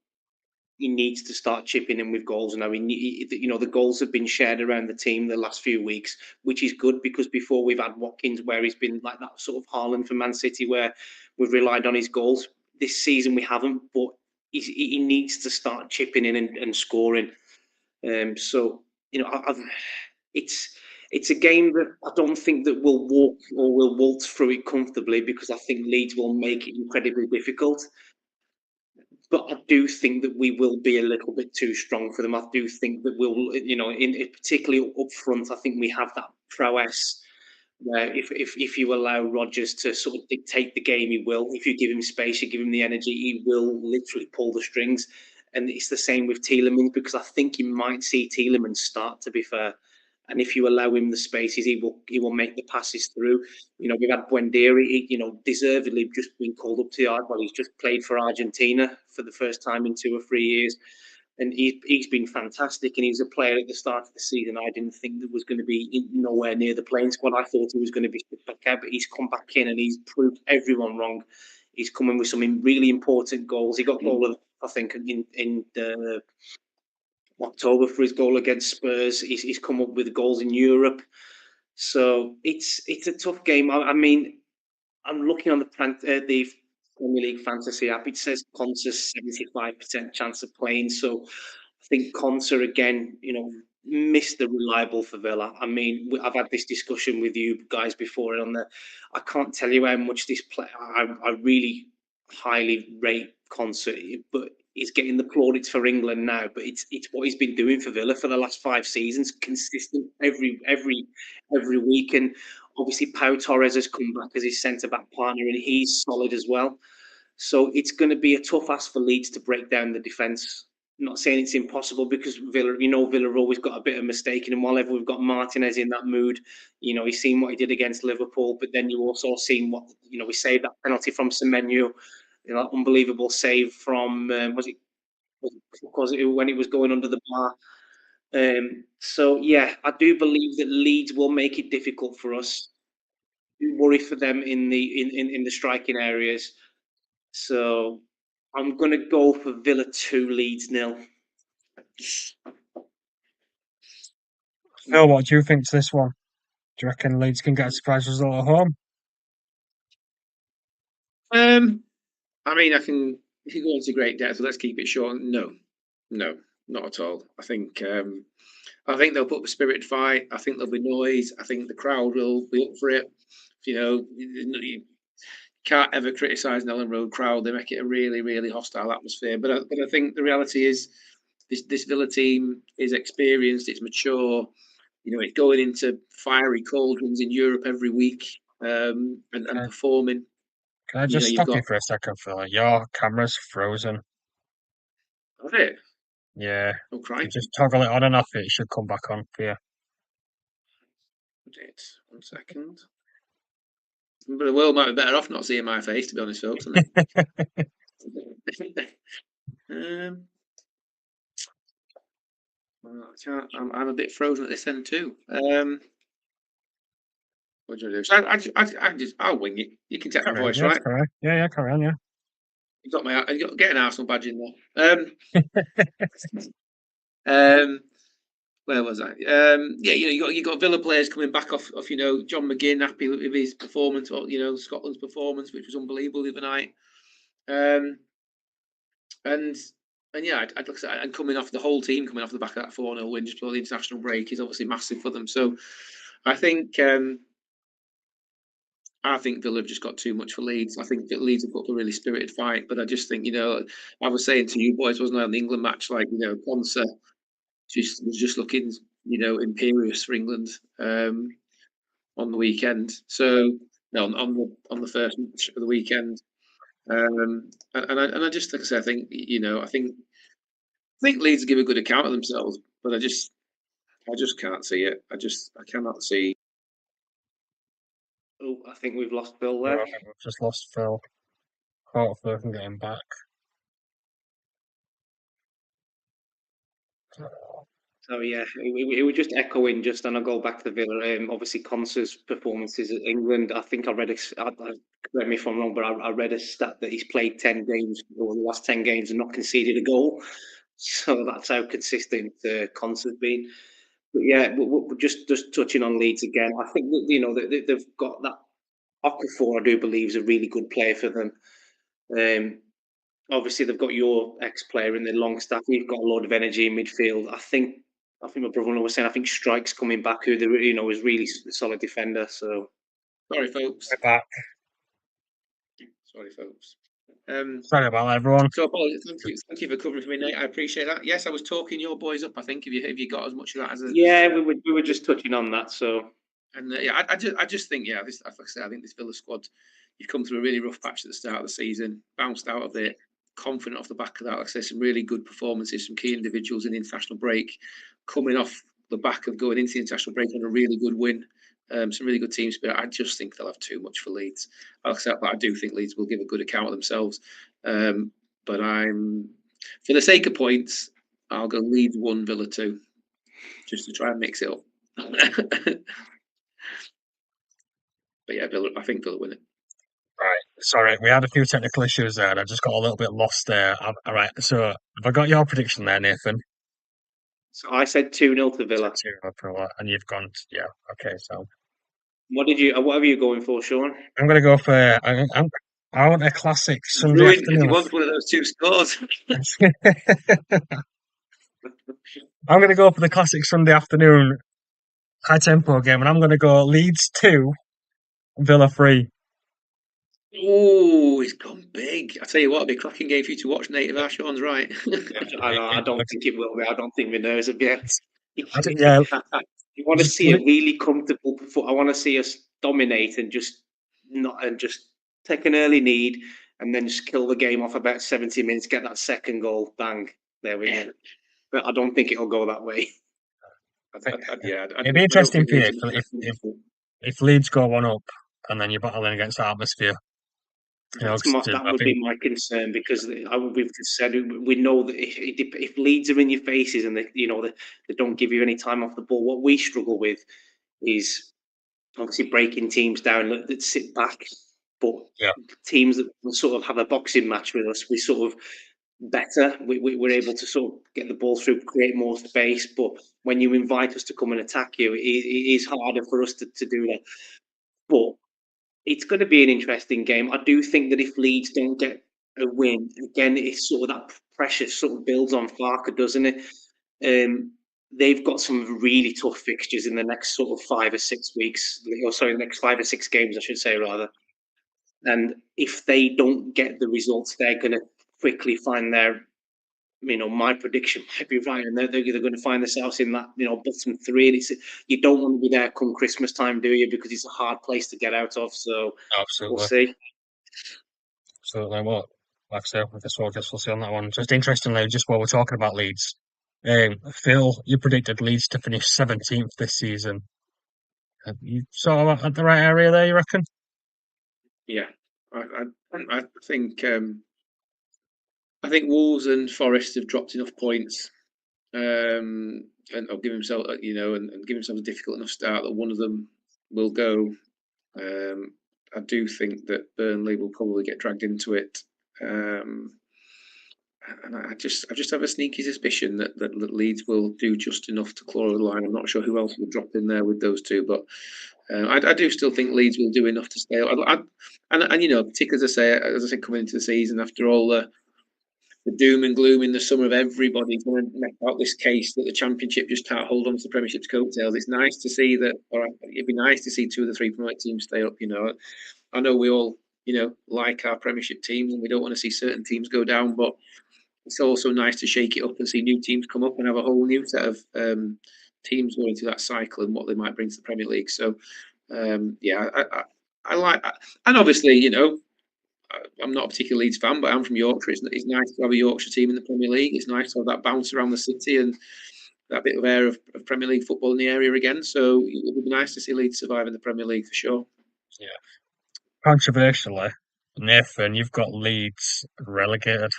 He needs to start chipping in with goals now. The goals have been shared around the team the last few weeks, which is good because before we've had Watkins where he's been like that sort of Haaland for Man City where we've relied on his goals. This season we haven't, but he needs to start chipping in and scoring. It's a game that I don't think that we'll walk or we'll waltz through it comfortably because I think Leeds will make it incredibly difficult. But I do think that we will be a little bit too strong for them. I do think that we'll, particularly up front, I think we have that prowess where if you allow Rodgers to sort of dictate the game, he will. If you give him space, you give him the energy, he will literally pull the strings. And it's the same with Tielemans because I think you might see Tielemans start, to be fair. And if you allow him the spaces, he will make the passes through. We've had Buendia, deservedly just been called up to the yard. Well, he's just played for Argentina for the first time in 2 or 3 years. And he's been fantastic. And he's a player at the start of the season I didn't think that was going to be nowhere near the playing squad. I thought he was going to be back out, but he's come back in and he's proved everyone wrong. He's coming with some really important goals. He got goal of, I think, in October for his goal against Spurs. He's come up with goals in Europe. So it's a tough game. I mean, I'm looking on the Premier League fantasy app. It says Konsa's 75% chance of playing. So I think Konsa again, Mr. Reliable for Villa. I mean, I've had this discussion with you guys before on the. I can't tell you how much this player. I really highly rate Konsa, but he's getting the plaudits for England now. But it's what he's been doing for Villa for the last 5 seasons, consistent every week. And obviously, Pau Torres has come back as his centre back partner, and he's solid as well. So it's going to be a tough ask for Leeds to break down the defence. I'm not saying it's impossible because Villa have always got a bit of mistake. And while we've got Martinez in that mood, he's seen what he did against Liverpool, but then you also seen what, we saved that penalty from Semenyo, that unbelievable save from, was it when it was going under the bar? So yeah, I do believe that Leeds will make it difficult for us. I worry for them in the striking areas. So I'm going to go for Villa 2, Leeds 0. Phil, what do you think to this one? Do you reckon Leeds can get a surprise result at home? I mean, if you go into great depth, let's keep it short. No, not at all. I think they'll put up a spirited fight. I think there'll be noise. I think the crowd will be up for it. You can't ever criticise an Ellen Road crowd. They make it a really, really hostile atmosphere. But I think the reality is this Villa team is experienced, it's mature. It's going into fiery cauldrons in Europe every week and performing. Can I just stop you for a second, Phil? Your camera's frozen. Is it? Yeah. Oh, crikey. Just toggle it on and off. It should come back on for you. 1 second. But the world might be better off not seeing my face, to be honest, folks. I'm a bit frozen at this end too. What do I do? So I'll wing it. You can take my voice, right? Correct. Yeah, carry on, yeah. You got get an Arsenal badge in there. Where was I? You got Villa players coming back off. John McGinn happy with his performance, or Scotland's performance, which was unbelievable the other night. And yeah, I'd look at and coming off the whole team coming off the back of that 4-0 win just before the international break is obviously massive for them. So I think Villa have just got too much for Leeds. I think that Leeds have put up a really spirited fight, but I just think I was saying to you boys, wasn't I, on the England match, like Ponce was just looking imperious for England on the weekend. So no, on the first match of the weekend. And I just like I say, I think Leeds give a good account of themselves, but I just can't see it. I cannot see. Oh, I think we've lost Phil there. I think we've just lost Phil. Hopefully we can get him back. So yeah, it was just echoing. And I'll go back to the Villa. Obviously, Conce's performances at England. I think I read. Correct me if I'm wrong, but I read a stat that he's played 10 games over the last 10 games and not conceded a goal. So that's how consistent Conce's been. But yeah, we're just touching on Leeds again. I think that they've got that. Okafor, I do believe, is a really good player for them. Obviously, they've got your ex-player in the Longstaff. You've got a lot of energy in midfield. I think my brother was saying, I think Strike's coming back, who is really a solid defender. So sorry, folks. We're back. Sorry, folks. Sorry about that, everyone. So apologies. Thank you for covering for me, Nate. I appreciate that. Yes, I was talking your boys up. I think have you got as much of that as? We were just touching on that. So and I just think I think this Villa squad, you've come through a really rough patch at the start of the season, bounced out of it, confident off the back of that. Like I say, some really good performances, some key individuals in the international break, coming off the back of going into the international break on a really good win. Some really good team spirit. I just think they'll have too much for Leeds. But I do think Leeds will give a good account of themselves. But I'm, for the sake of points, I'll go Leeds 1, Villa 2, just to try and mix it up. But yeah, I think Villa win it. Right. Sorry, we had a few technical issues there, and I just got a little bit lost there. All right. So, have I got your prediction there, Nathan? So I said 2-0 to Villa. 2-0 to Villa, and you've gone. Yeah. Okay. So. What are you going for, Sean? I'm going to go for. I want a classic Sunday afternoon. He wants one of those 2 scores. I'm going to go for the classic Sunday afternoon high tempo game, and I'm going to go Leeds 2, Villa 3. Oh, he's gone big. I tell you what, it'll be a cracking game for you to watch, Nate, if Sean's right. I don't think it will be. I don't think we know as of yet. Yeah. You want to see a really comfortable. I want to see us dominate and just take an early lead and then just kill the game off about 70 minutes, get that second goal, bang, there we go. But I don't think it'll go that way. It'd be interesting for you if Leeds go 1 up and then you're battling against the atmosphere. That would be my concern, because we've said we know that if Leeds are in your faces and they don't give you any time off the ball, what we struggle with is obviously breaking teams down that sit back. But teams that sort of have a boxing match with us, we sort of better. We're able to sort of get the ball through, create more space. But when you invite us to come and attack you, it is harder for us to do that. But it's going to be an interesting game. I do think that if Leeds don't get a win, again, it's sort of that pressure sort of builds on Farke, doesn't it? They've got some really tough fixtures in the next sort of 5 or 6 weeks. The next 5 or 6 games, I should say, rather. And if they don't get the results, they're going to quickly find their, my prediction might be right, and they're going to find themselves in that, bottom three. And you don't want to be there come Christmas time, do you? Because it's a hard place to get out of. So Absolutely. we'll see. Absolutely. Well, like I say, I guess we'll see on that one. Just interestingly, just while we're talking about Leeds, Phil, you predicted Leeds to finish 17th this season. You sort of at the right area there, you reckon? Yeah, I think Wolves and Forest have dropped enough points, and I'll give himself, and give himself a difficult enough start that one of them will go. I do think that Burnley will probably get dragged into it, and I just have a sneaky suspicion that Leeds will do just enough to claw the line. I'm not sure who else will drop in there with those two, but I do still think Leeds will do enough to stay up. And particularly as I say, coming into the season after all the doom and gloom in the summer of everybody going to make out this case that the Championship just can't hold on to the Premiership's coattails. It's nice to see that, or it'd be nice to see 2 of the 3 promoted teams stay up. I know we all like our Premiership teams and we don't want to see certain teams go down, but it's also nice to shake it up and see new teams come up and have a whole new set of teams going through that cycle and what they might bring to the Premier League. So, I like, and obviously, I'm not a particular Leeds fan, but I'm from Yorkshire. It's nice to have a Yorkshire team in the Premier League. It's nice to have that bounce around the city and that bit of air of Premier League football in the area again. So it would be nice to see Leeds survive in the Premier League for sure. Yeah. Controversially, Nathan, you've got Leeds relegated,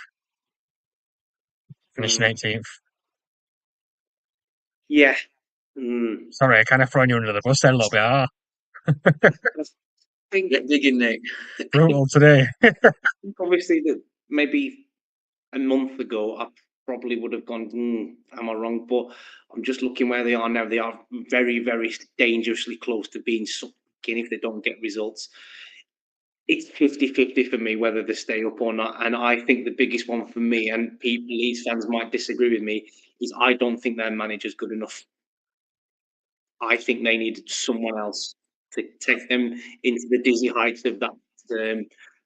finishing 18th. Yeah. Sorry, I kind of thrown you under the bus there a little bit. I think Get digging, Nick. Brutal today. Obviously, that maybe a month ago, I probably would have gone, am I wrong? But I'm just looking where they are now. They are very, very dangerously close to being sucked in if they don't get results. It's 50-50 for me whether they stay up or not. And I think the biggest one for me, and Leeds fans might disagree with me, is I don't think their manager's good enough. I think they needed someone else to take them into the dizzy heights of that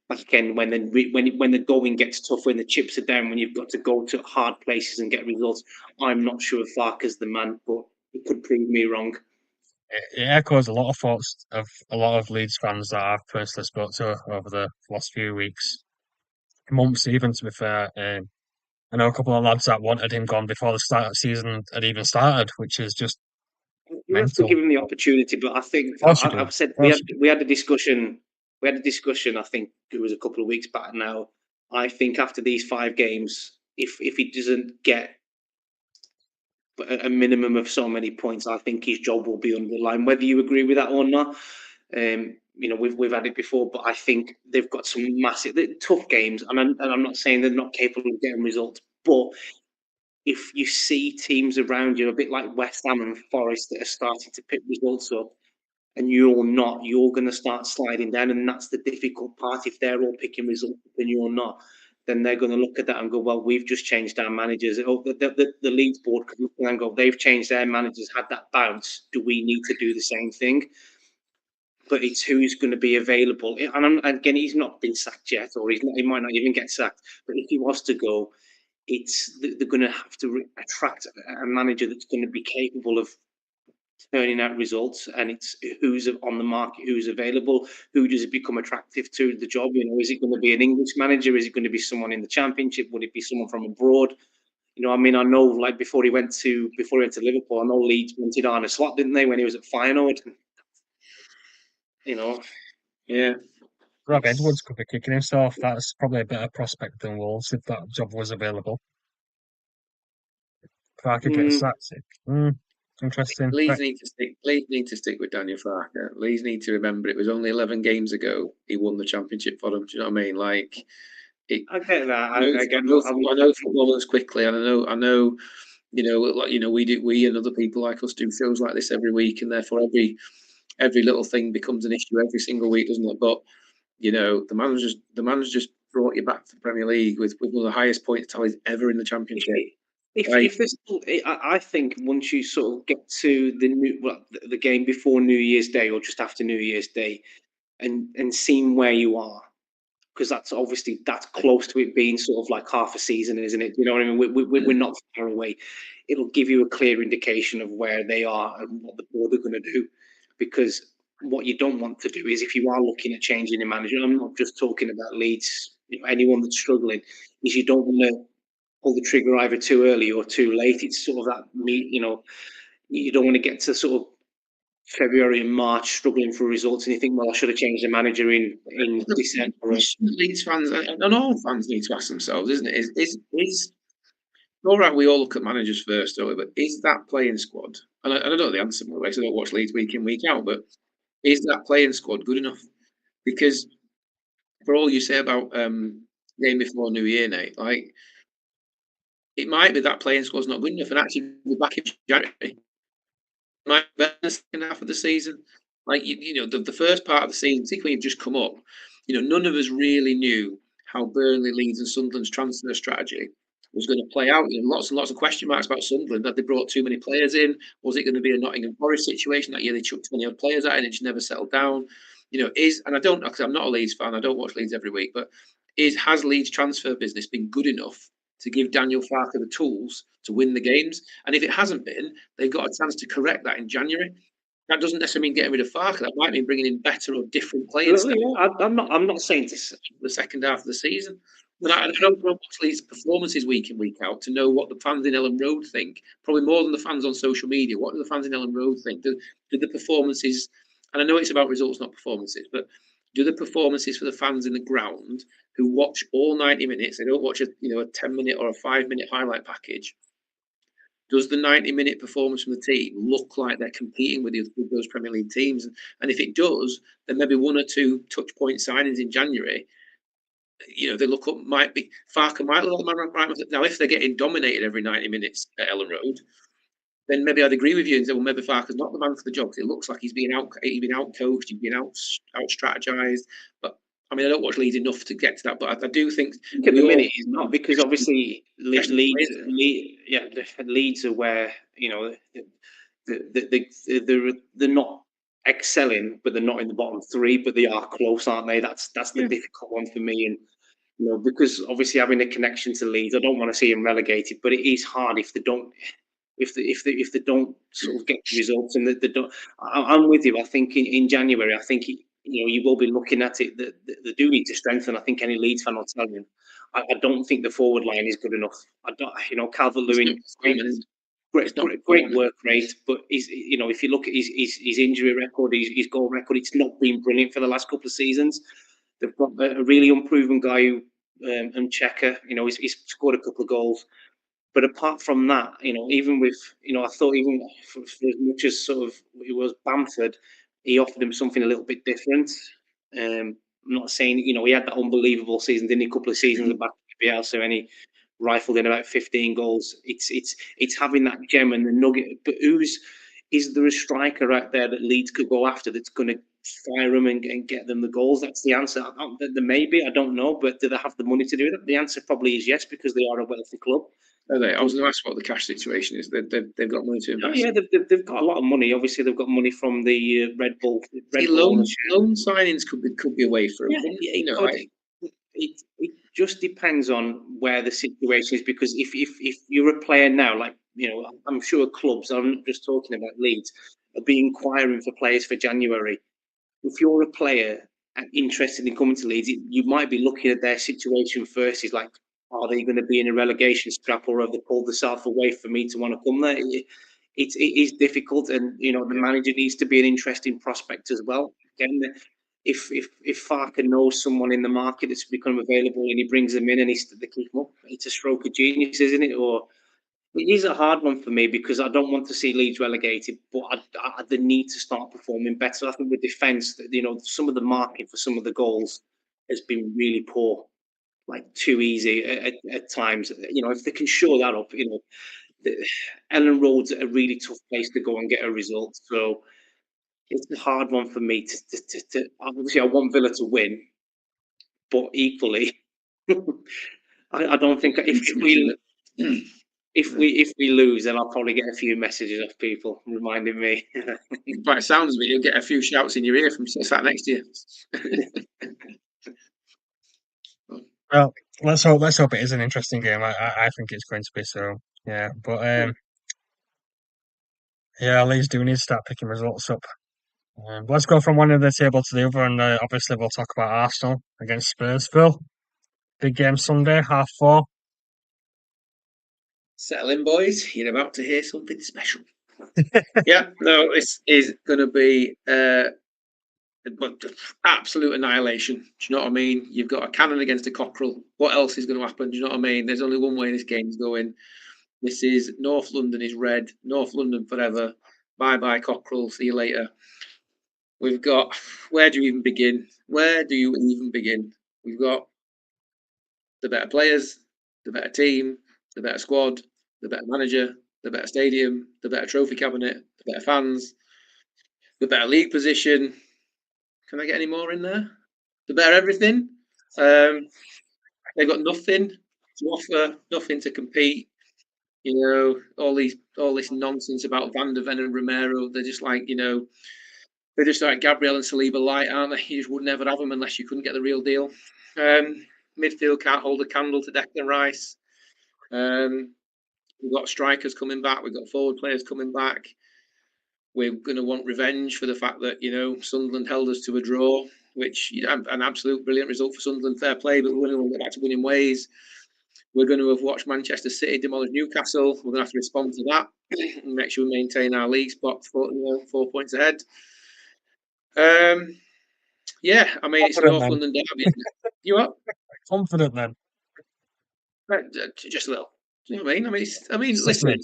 back end when the going gets tough, when the chips are down, when you've got to go to hard places and get results. I'm not sure if Farke's the man, but it could prove me wrong. It echoes a lot of thoughts of a lot of Leeds fans that I've personally spoke to over the last few weeks, months even, to be fair. I know a couple of lads that wanted him gone before the start of the season had even started, which is just You have to mental. give him the opportunity, but I think Of course you do. I've said Of course you do. we had a discussion. We had a discussion. I think it was a couple of weeks back now. I think after these 5 games, if he doesn't get a minimum of so many points, I think his job will be under the line. Whether you agree with that or not, we've had it before, but I think they've got some massive, tough games, and I'm not saying they're not capable of getting results, but if you see teams around you, a bit like West Ham and Forest, that are starting to pick results up, and you're not, you're going to start sliding down, and that's the difficult part. If they're all picking results up and you're not, then they're going to look at that and go, well, we've just changed our managers. The Leeds board could look at that and go, they've changed their managers, had that bounce. Do we need to do the same thing? But it's who's going to be available. And again, he's not been sacked yet, or he might not even get sacked. But if he was to go, they're going to have to attract a manager that's going to be capable of turning out results, and it's who's on the market, who's available, who does it become attractive to the job. Is it going to be an English manager? Is it going to be someone in the Championship? Would it be someone from abroad? I know, like before he went to Liverpool, I know Leeds wanted Arne Slot, didn't they, when he was at Feyenoord? Yeah. Rob Edwards could be kicking himself. That's probably a better prospect than Wolves if that job was available. Farke gets sacked. Interesting. Leeds need to stick with Daniel Farke. Leeds need to remember it was only 11 games ago he won the Championship for them. Do you know what I mean? Like, I get that. I know footballers quickly, and I know, we and other people like us do shows like this every week, and therefore every little thing becomes an issue every single week, doesn't it? But the man's just brought you back to the Premier League with one of the highest point tallies ever in the Championship. If this, I think once you sort of get to the game before New Year's Day or just after New Year's Day, and seeing where you are, because that's close to it being sort of like half a season, isn't it? You know what I mean? We're not far away. It'll give you a clear indication of where they are and what the board are going to do, because what you don't want to do is, if you are looking at changing the manager, I'm not just talking about Leeds, anyone that's struggling, is you don't want to pull the trigger either too early or too late. It's sort of that you don't want to get to sort of February and March struggling for results, and you think, well, I should have changed the manager in December. Leeds fans and all fans need to ask themselves, isn't it? Is all right? We all look at managers first, don't we? But is that playing squad? And I don't know the answer, by the way, because I don't watch Leeds week in, week out. But is that playing squad good enough? Because for all you say about game before New Year, Nate, like it might be that playing squad's not good enough, and actually we're back in January. Might be the second half of the season. Like the first part of the season, particularly when you've just come up, none of us really knew how Burnley, Leeds, and Sunderland's transfer strategy was going to play out. Lots and lots of question marks about Sunderland. That they brought too many players in? Was it going to be a Nottingham Forest situation that year? They chucked 20 odd players out and it just never settled down. And I don't know, because I'm not a Leeds fan. I don't watch Leeds every week, but has Leeds transfer business been good enough to give Daniel Farke the tools to win the games? And if it hasn't been, they've got a chance to correct that in January. That doesn't necessarily mean getting rid of Farke. That might mean bringing in better or different players. I'm not saying to the second half of the season. But I don't watch Leeds' performances week in, week out to know what the fans in Ellen Road think. Probably more than the fans on social media. What do the fans in Ellen Road think? Do the performances, and I know it's about results, not performances, but do the performances for the fans in the ground who watch all 90 minutes, they don't watch a 10-minute or a 5-minute highlight package, does the 90-minute performance from the team look like they're competing with those Premier League teams? And if it does, then maybe one or two touch point signings in January, they look up, might be Farke might look like right. Now, if they're getting dominated every 90 minutes at Ellen Road, then maybe I'd agree with you and say, well, maybe Farke's not the man for the job. It looks like he's been out coached, he's been out strategized. But I mean, I don't watch Leeds enough to get to that, but I do think at the minute he's not, because obviously Leeds are where they're not excelling, but they're not in the bottom three, but they are close, aren't they? That's the difficult one for me, and because obviously having a connection to Leeds, I don't want to see them relegated, but it is hard if they don't. If they don't sort of get the results, and they don't, I'm with you. I think in January, I think you will be looking at it. They do need to strengthen. I think any Leeds fan will tell you. I don't think the forward line is good enough. I don't. Calvert-Lewin, great work rate, but if you look at his injury record, his goal record, it's not been brilliant for the last couple of seasons. They've got a really unproven guy who, Checker. He's scored a couple of goals. But apart from that, even with, I thought even for as much as sort of it was Bamford, he offered him something a little bit different. I'm not saying, he had that unbelievable season, didn't he? A couple of seasons back at Bielsa, and he rifled in about 15 goals. It's having that gem and the nugget. But is there a striker out there that Leeds could go after that's going to fire them and get them the goals? That's the answer. There may be, I don't know, but do they have the money to do that? The answer probably is yes, because they are a wealthy club. I was going to ask what the cash situation is. They've got money to invest. Yeah, they've got a lot of money. Obviously, they've got money from the Red Bull. Loan signings could be a way for them. It just depends on where the situation is, because if you're a player now, like I'm sure clubs, I'm not just talking about Leeds, will be inquiring for players for January. If you're a player interested in coming to Leeds, you might be looking at their situation first. Is like, are they going to be in a relegation scrap, or have they pulled themselves away for me to want to come there? It is difficult, and the manager needs to be an interesting prospect as well. Again, if Farke knows someone in the market that's become available and he brings them in and they keep them up, it's a stroke of genius, isn't it? Or it is a hard one for me, because I don't want to see Leeds relegated, but they need to start performing better. I think with defence, some of the marking for some of the goals has been really poor. Like too easy at times. If they can show that up, Ellen Road's a really tough place to go and get a result. So it's a hard one for me to obviously I want Villa to win, but equally, I don't think if we lose, then I'll probably get a few messages off people reminding me. By the sounds of it, you'll get a few shouts in your ear from sat next to you. Well, let's hope it is an interesting game. I think it's going to be so. Yeah, but yeah, Leeds do need to start picking results up. Let's go from one end of the table to the other, and obviously we'll talk about Arsenal against Spurs. Phil, big game Sunday, 4:30. Settle in, boys. You're about to hear something special. Yeah, no, this is going to be absolute annihilation. Do you know what I mean? You've got a cannon against a cockerel. What else is going to happen? Do you know what I mean? There's only one way this game's going. This is North London is red. North London forever. Bye bye cockerel. See you later. We've got. Where do you even begin? Where do you even begin? We've got the better players, the better team, the better squad, the better manager, the better stadium, the better trophy cabinet, the better fans, the better league position. Can I get any more in there? The better everything. They've got nothing to offer, nothing to compete. You know, all this nonsense about Van der Ven and Romero. They're just like, you know, they're just like Gabriel and Saliba light, aren't they? You just would never have them unless you couldn't get the real deal. Midfield can't hold a candle to Declan Rice. We've got strikers coming back. We've got forward players coming back. We're going to want revenge for the fact that, you know, Sunderland held us to a draw, which, you know, an absolute brilliant result for Sunderland, fair play, but we're going to get back to winning ways. We're going to have watched Manchester City demolish Newcastle. We're going to have to respond to that and make sure we maintain our league spot for, you know, 4 points ahead. Yeah, I mean, it's a North London derby. You what? Confident then? Just a little. Do you know what I mean? I mean, listen.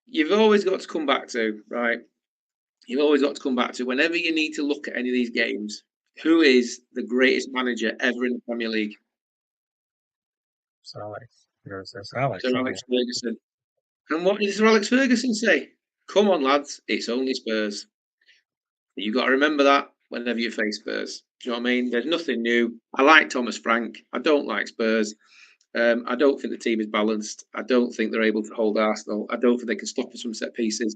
You've always got to come back to, right? You've always got to come back to, whenever you need to look at any of these games, who is the greatest manager ever in the Premier League? Sir Alex. Sir Alex Ferguson. And what did Sir Alex Ferguson say? Come on, lads, it's only Spurs. You've got to remember that whenever you face Spurs. Do you know what I mean? There's nothing new. I like Thomas Frank. I don't like Spurs. I don't think the team is balanced. I don't think they're able to hold Arsenal. I don't think they can stop us from set pieces.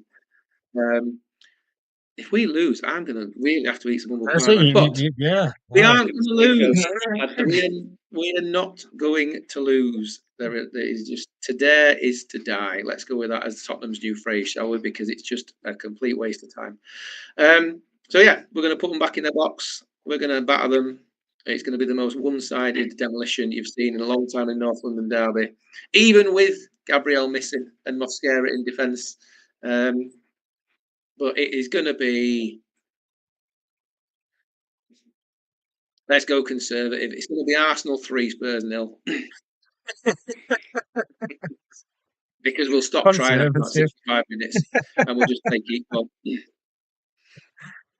If we lose, I'm going to really have to eat some humble pie. But yeah, we aren't going to lose. We are not going to lose. There is just today is to die. Let's go with that as Tottenham's new phrase, shall we? Because it's just a complete waste of time. So yeah, we're going to put them back in their box. We're going to batter them. It's going to be the most one-sided demolition you've seen in a long time in North London derby, even with Gabriel missing and Mosquera in defence. But it is going to be. Let's go conservative. It's going to be Arsenal 3, Spurs 0. Because we'll stop trying after 65 minutes and we'll just take equal.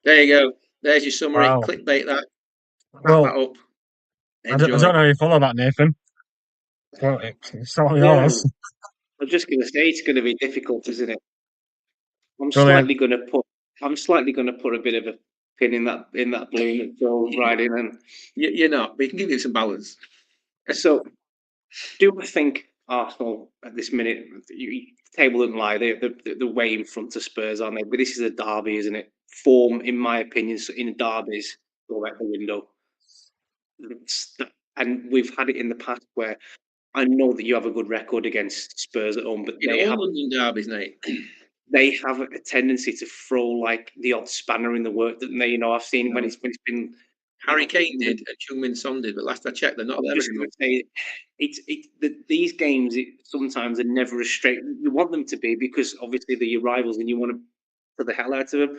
There you go. There's your summary. Wow. Clickbait that. Well, that up. I don't know how you follow that, Nathan. Well, it's all yours. I'm just going to say it's going to be difficult, isn't it? I'm slightly going to put a bit of a pin in that balloon that goes right in, and you're not, but you can give it some balance. So, do I think Arsenal at this minute, the table doesn't lie, they're way in front of Spurs, aren't they? But this is a derby, isn't it? Form, in my opinion, in derbies go out the window. And we've had it in the past where I know that you have a good record against Spurs at home, but they have London derbies, mate. They have a tendency to throw like the odd spanner in the work that they, you know, I've seen when it's been. Harry Kane did and Heung-min Son did, but last I checked, they're not there anymore. These games sometimes are never as straight. You want them to be because obviously they're your rivals and you want to put the hell out of them.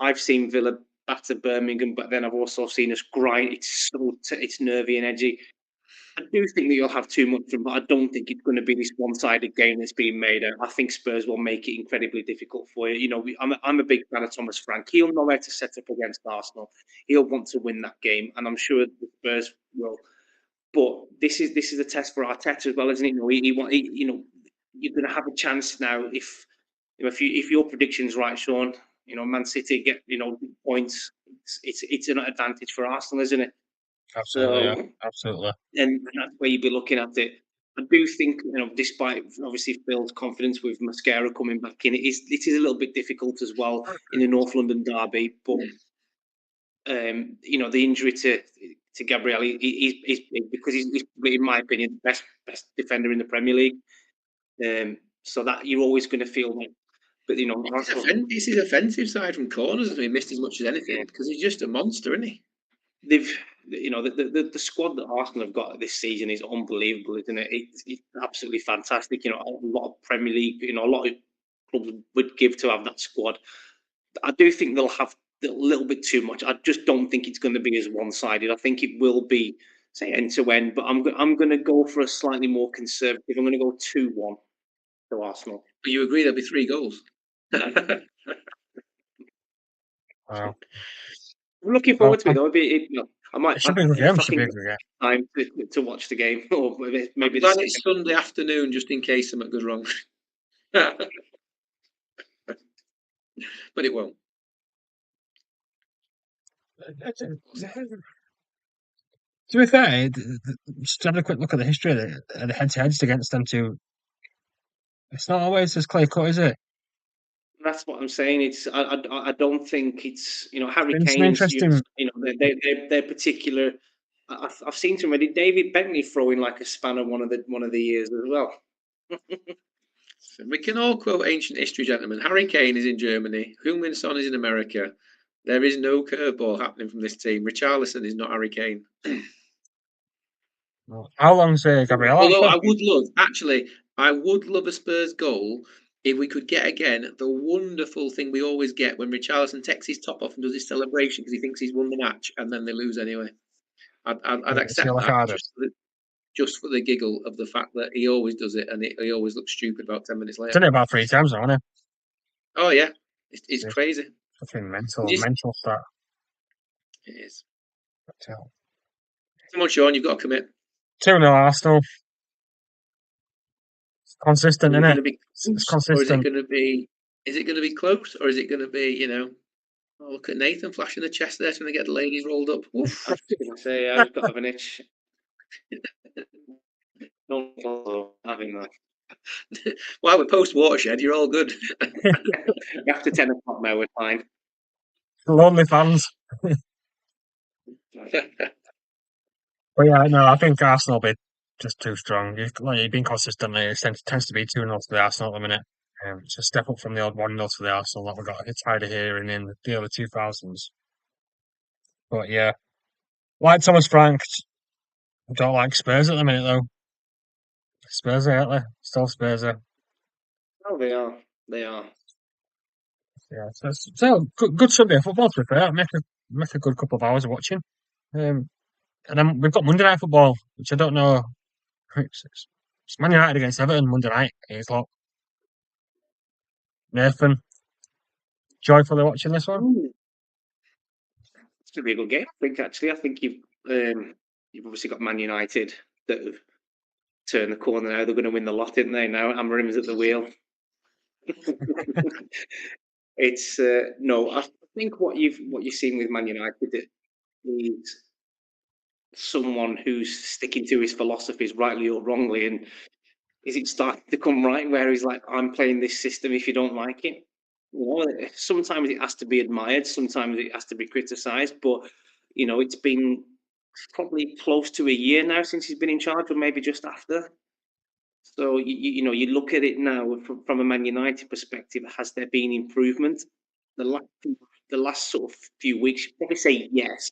I've seen Villa batter Birmingham, but then I've also seen us grind. It's nervy and edgy. I do think that you'll have too much, but I don't think it's going to be this one-sided game that's being made out. I think Spurs will make it incredibly difficult for you. You know, I'm a big fan of Thomas Frank. He'll know how to set up against Arsenal. He'll want to win that game, and I'm sure the Spurs will. But this is a test for Arteta as well, isn't it? You know, you're going to have a chance now if your prediction's right, Sean. You know, Man City get points. It's an advantage for Arsenal, isn't it? Absolutely, absolutely. And that's where you'd be looking at it. I do think, despite obviously Phil's confidence with Mosquera coming back in, it is a little bit difficult as well in the North London derby. But the injury to to Gabriel. He's because he's in my opinion the best defender in the Premier League. So that you're always going to feel like, but it's his offensive side from corners that he missed as much as anything because he's just a monster, isn't he? The squad that Arsenal have got this season is unbelievable, isn't it? It's absolutely fantastic. A lot of Premier League, a lot of clubs would give to have that squad. I do think they'll have a little bit too much. I just don't think it's going to be as one-sided. I think it will be, say, end to end. But I'm going to go for a slightly more conservative. I'm going to go 2-1 to Arsenal. But you agree there'll be 3 goals? Wow. I'm looking forward to it though. I might. It should be a good game. Should be a good game. Time to watch the game, or maybe glad it's Sunday afternoon, just in case something goes wrong. But it won't. To be fair, just having a quick look at the history of the head-to-heads against them two, it's not always as clear-cut, is it? That's what I'm saying. It's I don't think it's Harry Been some Kane's interesting- their particular. I've seen some already. David Beckley throwing like a spanner one of the years as well. We can all quote ancient history, gentlemen. Harry Kane is in Germany. Heung-min Son is in America. There is no curveball happening from this team. Richarlison is not Harry Kane. How long's Gabriel? Although I would love a Spurs goal if we could get again the wonderful thing we always get when Richarlison takes his top off and does his celebration because he thinks he's won the match and then they lose anyway. I'd accept that just for the giggle of the fact that he always does it and he always looks stupid about 10 minutes later. Done it about 3 times now, hasn't it? Oh yeah, it's crazy. Fucking mental stat. It is. Come on, Sean, you've got to commit. 2-0 Arsenal. It's consistent, isn't it? It's consistent. Or is it going to be close, or is it going to be, Oh, look at Nathan flashing the chest there trying to get the ladies rolled up. Oof. I was going to say, I've got to have an itch. Having that. Well, we're post watershed. You're all good. After 10 o'clock now, we're fine. Lonely fans. But yeah, no, I think Arsenal will be just too strong. You've been consistently. It tends to be 2-0 to the Arsenal at the minute. It's a step up from the old 1-0 to the Arsenal that we got tired of hearing in the early 2000s. But yeah, like Thomas Frank, I don't like Spurs at the minute though. Spurs are, aren't they? Still Spurs are. Oh, they are. They are. Yeah, so good Sunday football to be fair. Make a good couple of hours of watching. And then we've got Monday Night Football, which I don't know. It's Man United against Everton Monday night. It's like Nathan, joyfully watching this one. It's going to be a good game, I think. Actually, I think you've obviously got Man United that have turned the corner now. They're going to win the lot, aren't they? Now Amorim's at the wheel. It's no. I think what you're seeing with Man United is someone who's sticking to his philosophies, rightly or wrongly, and is it starting to come right where he's like, I'm playing this system if you don't like it? Sometimes it has to be admired, sometimes it has to be criticised, but it's been probably close to a year now since he's been in charge, or maybe just after. So you look at it now from a Man United perspective. Has there been improvement? The last sort of few weeks, you'd probably say yes,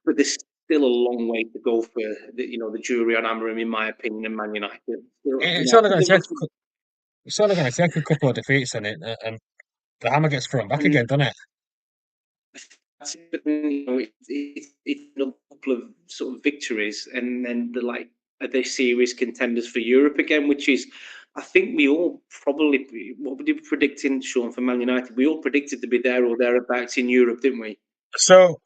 but there's still a long way to go for the jury on Amorim, in my opinion, and Man United. It's only going to take a couple of defeats in it, and the hammer gets thrown back again, doesn't it? It's a couple of sort of victories, and then are they serious contenders for Europe again? Which is, I think we all probably, what were you predicting, Sean, for Man United? We all predicted to be there or thereabouts in Europe, didn't we? So,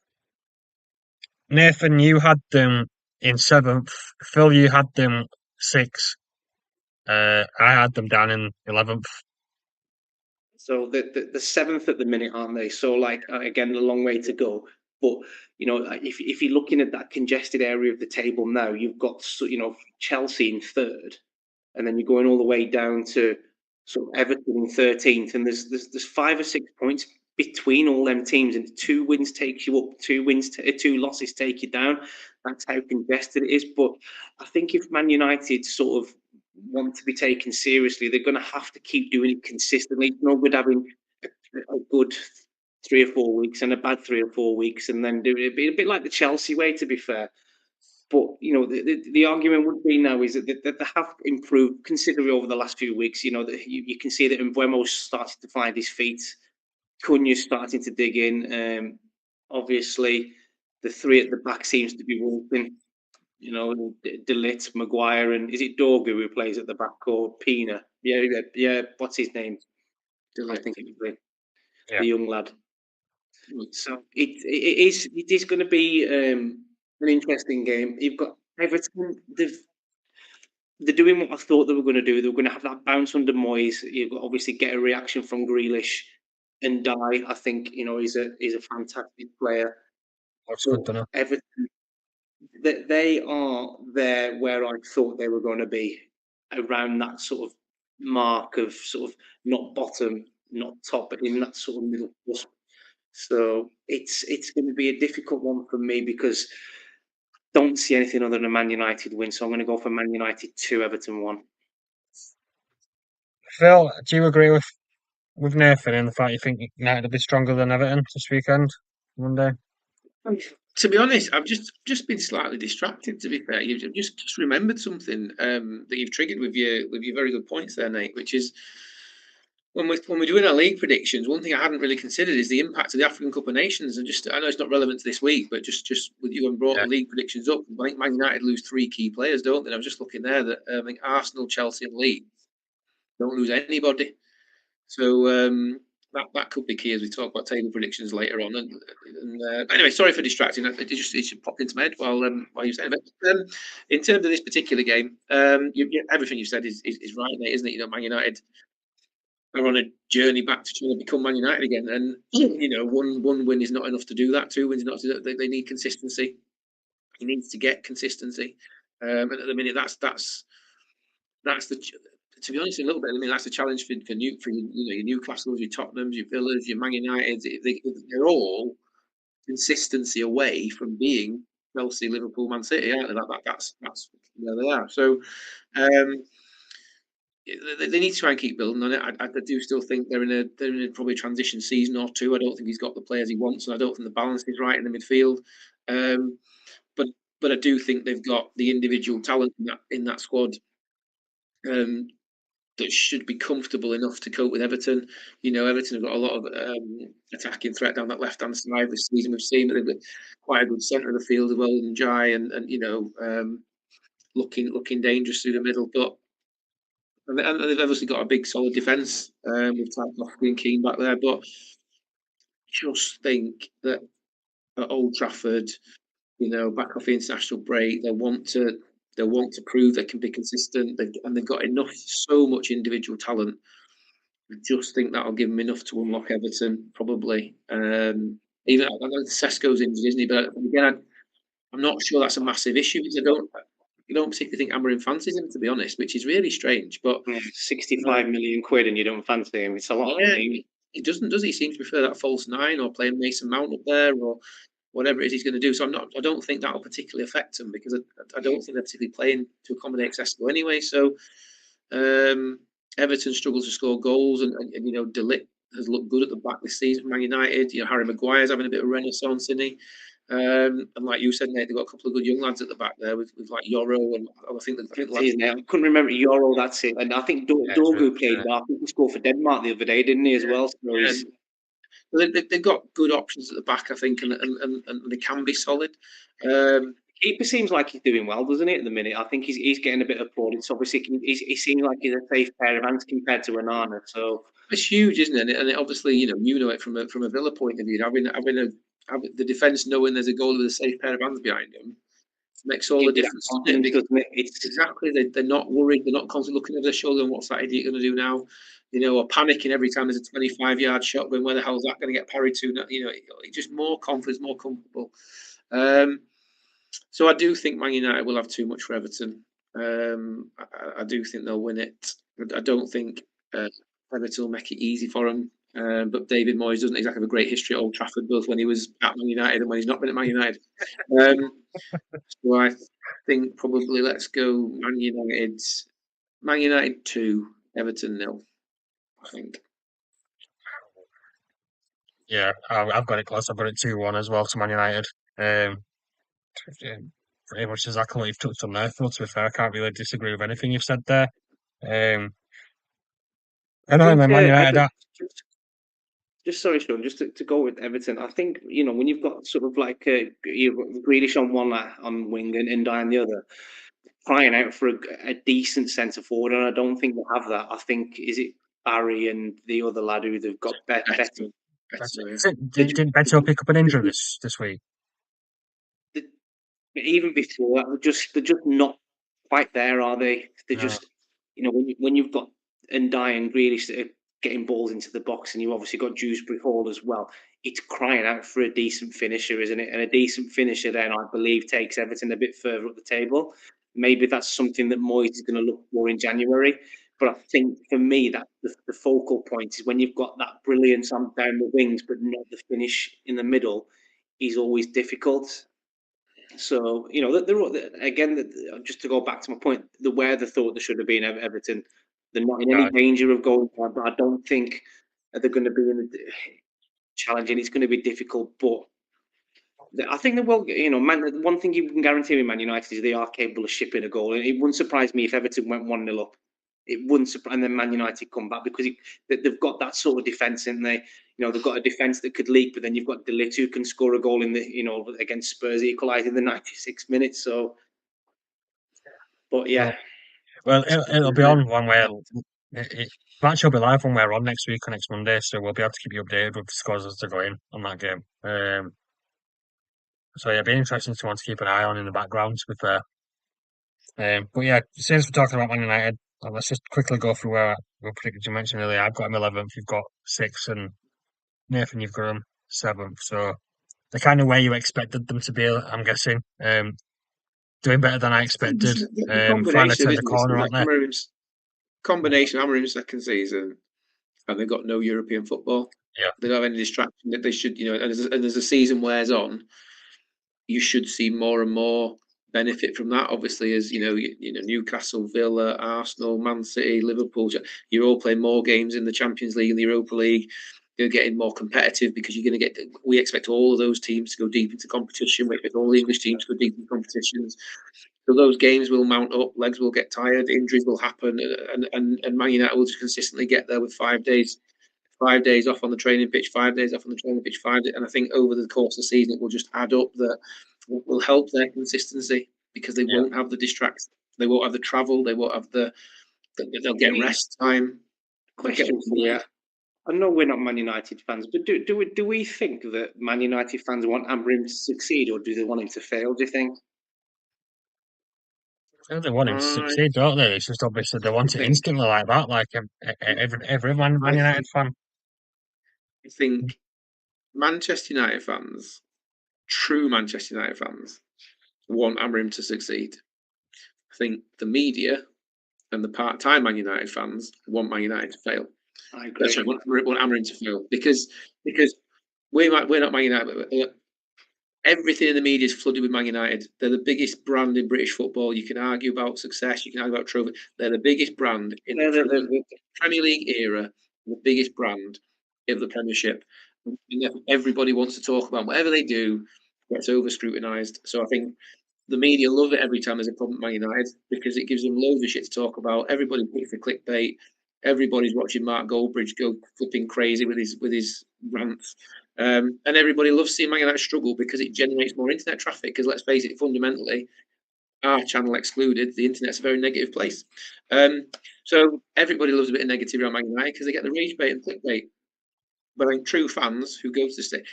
Nathan, you had them in 7th. Phil, you had them 6th. I had them down in 11th. So the 7th at the minute, aren't they? So again, a long way to go. But if you're looking at that congested area of the table now, you've got Chelsea in 3rd, and then you're going all the way down to sort of Everton in 13th, and there's 5 or 6 points between all them teams, and 2 wins takes you up, 2 losses take you down. That's how congested it is. But I think if Man United sort of want to be taken seriously, they're going to have to keep doing it consistently. It's no good having a good 3 or 4 weeks and a bad 3 or 4 weeks, and then do it. It'd be a bit like the Chelsea way, to be fair. But the argument would be now is that they have improved considerably over the last few weeks. You can see that Mbeumo's started to find his feet. Cunha's starting to dig in. Obviously, the 3 at the back seems to be working. De Ligt, Maguire, and is it Dorgu who plays at the back, or Pina? Yeah. What's his name? I think it's the young lad. So it is going to be an interesting game. You've got Everton. They're doing what I thought they were going to do. They were going to have that bounce under Moyes. You've got obviously get a reaction from Grealish, and Dye. I think he's a fantastic player. That's good to know. Everton, they are there where I thought they were going to be, around that sort of mark of sort of not bottom, not top, but in that sort of middle cusp. So it's going to be a difficult one for me, because I don't see anything other than a Man United win. So I'm going to go for Man United 2, Everton 1. Phil, do you agree with Nathan in the fact you think United will be stronger than Everton this weekend, Monday? To be honest, I've just been slightly distracted. To be fair, you've just remembered something that you've triggered with your very good points there, Nate. Which is when we're doing our league predictions, one thing I hadn't really considered is the impact of the African Cup of Nations. And I know it's not relevant to this week, but just with you and brought the league predictions up, I think Man United lose 3 key players, don't they? And I was just looking there that I think Arsenal, Chelsea, and Leeds don't lose anybody. So that could be key as we talk about table predictions later on. And anyway, sorry for distracting. It just popped into my head while you said it. In terms of this particular game, everything you said is right, mate, isn't it? Man United are on a journey back to trying to become Man United again, and one win is not enough to do that. 2 wins not enough. They need consistency. He needs to get consistency, and at the minute that's the. To be honest, a little bit. I mean, that's the challenge for your Newcastles, your Tottenhams, your Villas, your Man United. They're all consistency away from being Chelsea, Liverpool, Man City, aren't they? That's where they are. So they need to try and keep building on it. I do still think they're in a probably transition season or 2. I don't think he's got the players he wants, and I don't think the balance is right in the midfield. But I do think they've got the individual talent in that squad. That should be comfortable enough to cope with Everton. Everton have got a lot of attacking threat down that left-hand side this season. We've seen that they've got quite a good centre of the field as well, and Jai, and looking dangerous through the middle. But and they've obviously got a big solid defence with Tarkowski and Keane back there. But just think that at Old Trafford, back off the international break, they want to prove they can be consistent, and they've got so much individual talent. I just think that'll give them enough to unlock Everton, probably. Even I know Sesko's injured, isn't he? But again, I'm not sure that's a massive issue, because I don't particularly think Amorim fancies him, to be honest, which is really strange. But 65 million quid and you don't fancy him, it's a lot. He doesn't, does he? He seems to prefer that false 9 or playing Mason Mount up there, or whatever it is he's going to do. So I don't think that'll particularly affect him, because I don't think they're particularly playing to accommodate Sesko anyway. So Everton struggles to score goals, and De Ligt has looked good at the back this season for Man United. Harry Maguire's having a bit of renaissance, isn't he? And like you said, Nate, they've got a couple of good young lads at the back there with like Yoro, and I think I couldn't remember Yoro. That's it. And I think Dorgu played well. I think he scored for Denmark the other day, didn't he, as well? So they've got good options at the back, I think, and they can be solid. Keeper seems like he's doing well, doesn't he, at the minute? I think he's getting a bit of plaudits. Obviously, he seems like he's a safe pair of hands compared to Onana. So it's huge, isn't it? And it obviously, you know it from a Villa point of view. Having the defence knowing there's a goal with a safe pair of hands behind them makes all the difference. It's exactly, they're not worried. They're not constantly looking over their shoulder and what's that idiot going to do now? Or panicking every time there's a 25-yard shot, going, where the hell is that going to get parried to? Just more confidence, more comfortable. So I do think Man United will have too much for Everton. I do think they'll win it. I don't think Everton will make it easy for them. But David Moyes doesn't exactly have a great history at Old Trafford, both when he was at Man United and when he's not been at Man United. So I think probably let's go Man United. Man United 2, Everton 0. I think. Yeah, I've got it close. I've got it 2-1 as well to Man United. Pretty much exactly what you've touched on there, Phil. To be fair, I can't really disagree with anything you've said there. And I'm a Man United. Just sorry, Sean, just to go with Everton, I think, when you've got sort of like you've got Grealish on one on wing and Ndiaye on the other, crying out for a decent centre forward, and I don't think they have that. I think, is it Barry and the other lad who they've got better? Didn't Beto pick up an injury this week? Even before that, they're just not quite there, are they? They're just, when you've got Ndiaye and Grealish that are getting balls into the box, and you've obviously got Dewsbury Hall as well, it's crying out for a decent finisher, isn't it? And a decent finisher then, I believe, takes Everton a bit further up the table. Maybe that's something that Moyes is going to look for in January. But I think for me, that the focal point is when you've got that brilliance down the wings, but not the finish in the middle, is always difficult. So, again, just to go back to my point, where they thought there should have been Everton, they're not in any danger of going down, but I don't think they're going to be in the challenging. It's going to be difficult, but I think they will. One thing you can guarantee with Man United is they are capable of shipping a goal. And it wouldn't surprise me if Everton went 1-0 up. It wouldn't surprise, and then Man United come back because they've got that sort of defence in there. They've got a defence that could leak, but then you've got De Ligt who can score a goal in the against Spurs, equalising in the 96 minutes. So, but yeah. Well, it'll be on one way. Match will be live when we're on next week or next Monday, so we'll be able to keep you updated with the scores as they go in on that game. So yeah, it'll be interesting to want to keep an eye on in the background. To be fair, but yeah, since we're talking about Man United, let's just quickly go through where we're predicted. You mentioned earlier, I've got them 11th, you've got 6th, and Nathan, you've got them 7th. So the kind of way you expected them to be, I'm guessing. Doing better than I expected. Finally turned the corner, aren't they? Combination Amorim's second season, and they've got no European football. Yeah, they don't have any distraction that they should, and as the season wears on, you should see more and more benefit from that. Obviously, as Newcastle, Villa, Arsenal, Man City, Liverpool, you're all playing more games in the Champions League and the Europa League. You're getting more competitive because you're going to get. We expect all of those teams to go deep into competition. We expect all the English teams to go deep into competitions. So those games will mount up. Legs will get tired. Injuries will happen, and Man United will just consistently get there with 5 days. 5 days off on the training pitch, 5 days off on the training pitch, 5 days. And I think over the course of the season, it will just add up that will help their consistency because they won't have the distractions. They won't have the travel. They won't have they'll get rest time. Question for you. I know we're not Man United fans, but do we think that Man United fans want Amorim to succeed, or do they want him to fail, do you think? They want him to succeed, don't they? It's just obviously they want it instantly like that, like every Man United fan. I think Manchester United fans, true Manchester United fans, want Amorim to succeed. I think the media and the part-time Man United fans want Man United to fail. I agree. That's right, want Amorim to fail because we're not Man United. Everything in the media is flooded with Man United. They're the biggest brand in British football. You can argue about success. You can argue about trophy. They're the biggest brand in the Premier League era. The biggest brand of the Premiership. Everybody wants to talk about whatever they do gets over scrutinised. So I think the media love it every time there's a problem at Man United because it gives them loads of shit to talk about. Everybody picks for clickbait. Everybody's watching Mark Goldbridge go flipping crazy with his rants. And everybody loves seeing Man United struggle because it generates more internet traffic. Because let's face it, fundamentally, our channel excluded, the internet's a very negative place. So everybody loves a bit of negativity around Man United because they get the rage bait and clickbait. But I think true fans who go to the state,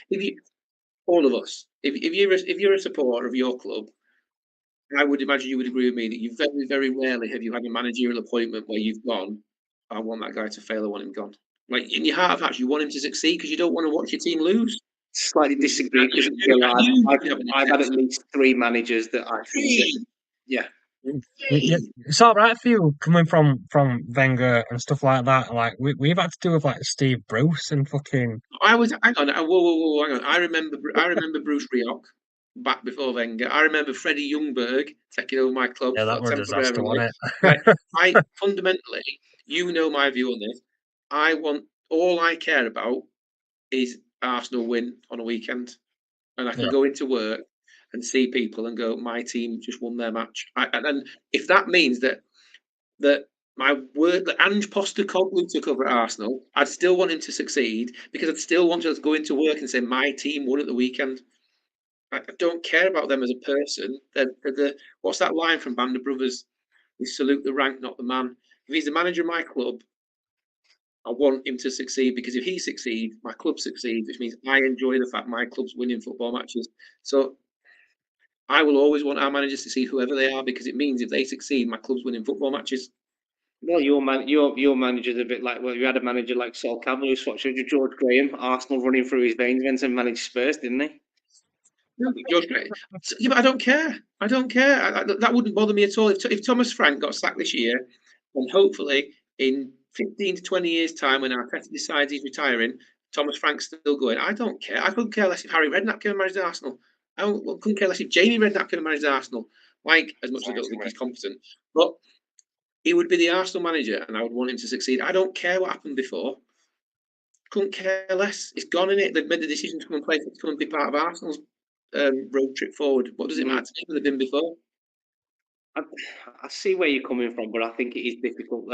all of us, if you're a supporter of your club, I would imagine you would agree with me that you very, very rarely have you had a managerial appointment where you've gone, I want that guy to fail, I want him gone. Like in your heart of hearts, you want him to succeed because you don't want to watch your team lose. Slightly disagree because I've had at least 3 managers that I think. Yeah. It's all right for you coming from Wenger and stuff like that. Like we've had to do with like Steve Bruce and fucking I was hang on, whoa, hang on. I remember Bruce Rioch back before Wenger. I remember Freddie Ljungberg taking over my club yeah, that for were a disaster, temporarily. wasn't Right, it? I fundamentally, you know my view on this. I want all I care about is Arsenal win on a weekend, and I can Yeah. go into work and see people and go, my team just won their match. And if that means that my word that Ange Postecoglou took over at Arsenal, I'd still want him to succeed because I'd still want to go into work and say my team won at the weekend. I don't care about them as a person. What's that line from Band of Brothers? We salute the rank, not the man. If he's the manager of my club, I want him to succeed because if he succeeds, my club succeeds, which means I enjoy the fact my club's winning football matches. So I will always want our managers to succeed, whoever they are, because it means if they succeed, my club's winning football matches. Well, your manager's a bit like, well, you had a manager like Sol Campbell who swatched George Graham, Arsenal running through his veins, went and managed Spurs, didn't he? No, George Graham. Yeah, but I don't care. I don't care. That wouldn't bother me at all. If Thomas Frank got sacked this year, and hopefully in 15 to 20 years' time, when Arteta decides he's retiring, Thomas Frank's still going, I don't care. I couldn't care less if Harry Redknapp came and managed Arsenal. Couldn't care less if Jamie Redknapp came and managed Arsenal. Like, as much as I don't think he's competent. But he would be the Arsenal manager, and I would want him to succeed. I don't care what happened before. Couldn't care less. It's gone in it. They've made the decision to come and play, to come and be part of Arsenal's road trip forward. What does it matter to they've been before? I see where you're coming from, but I think it is difficult.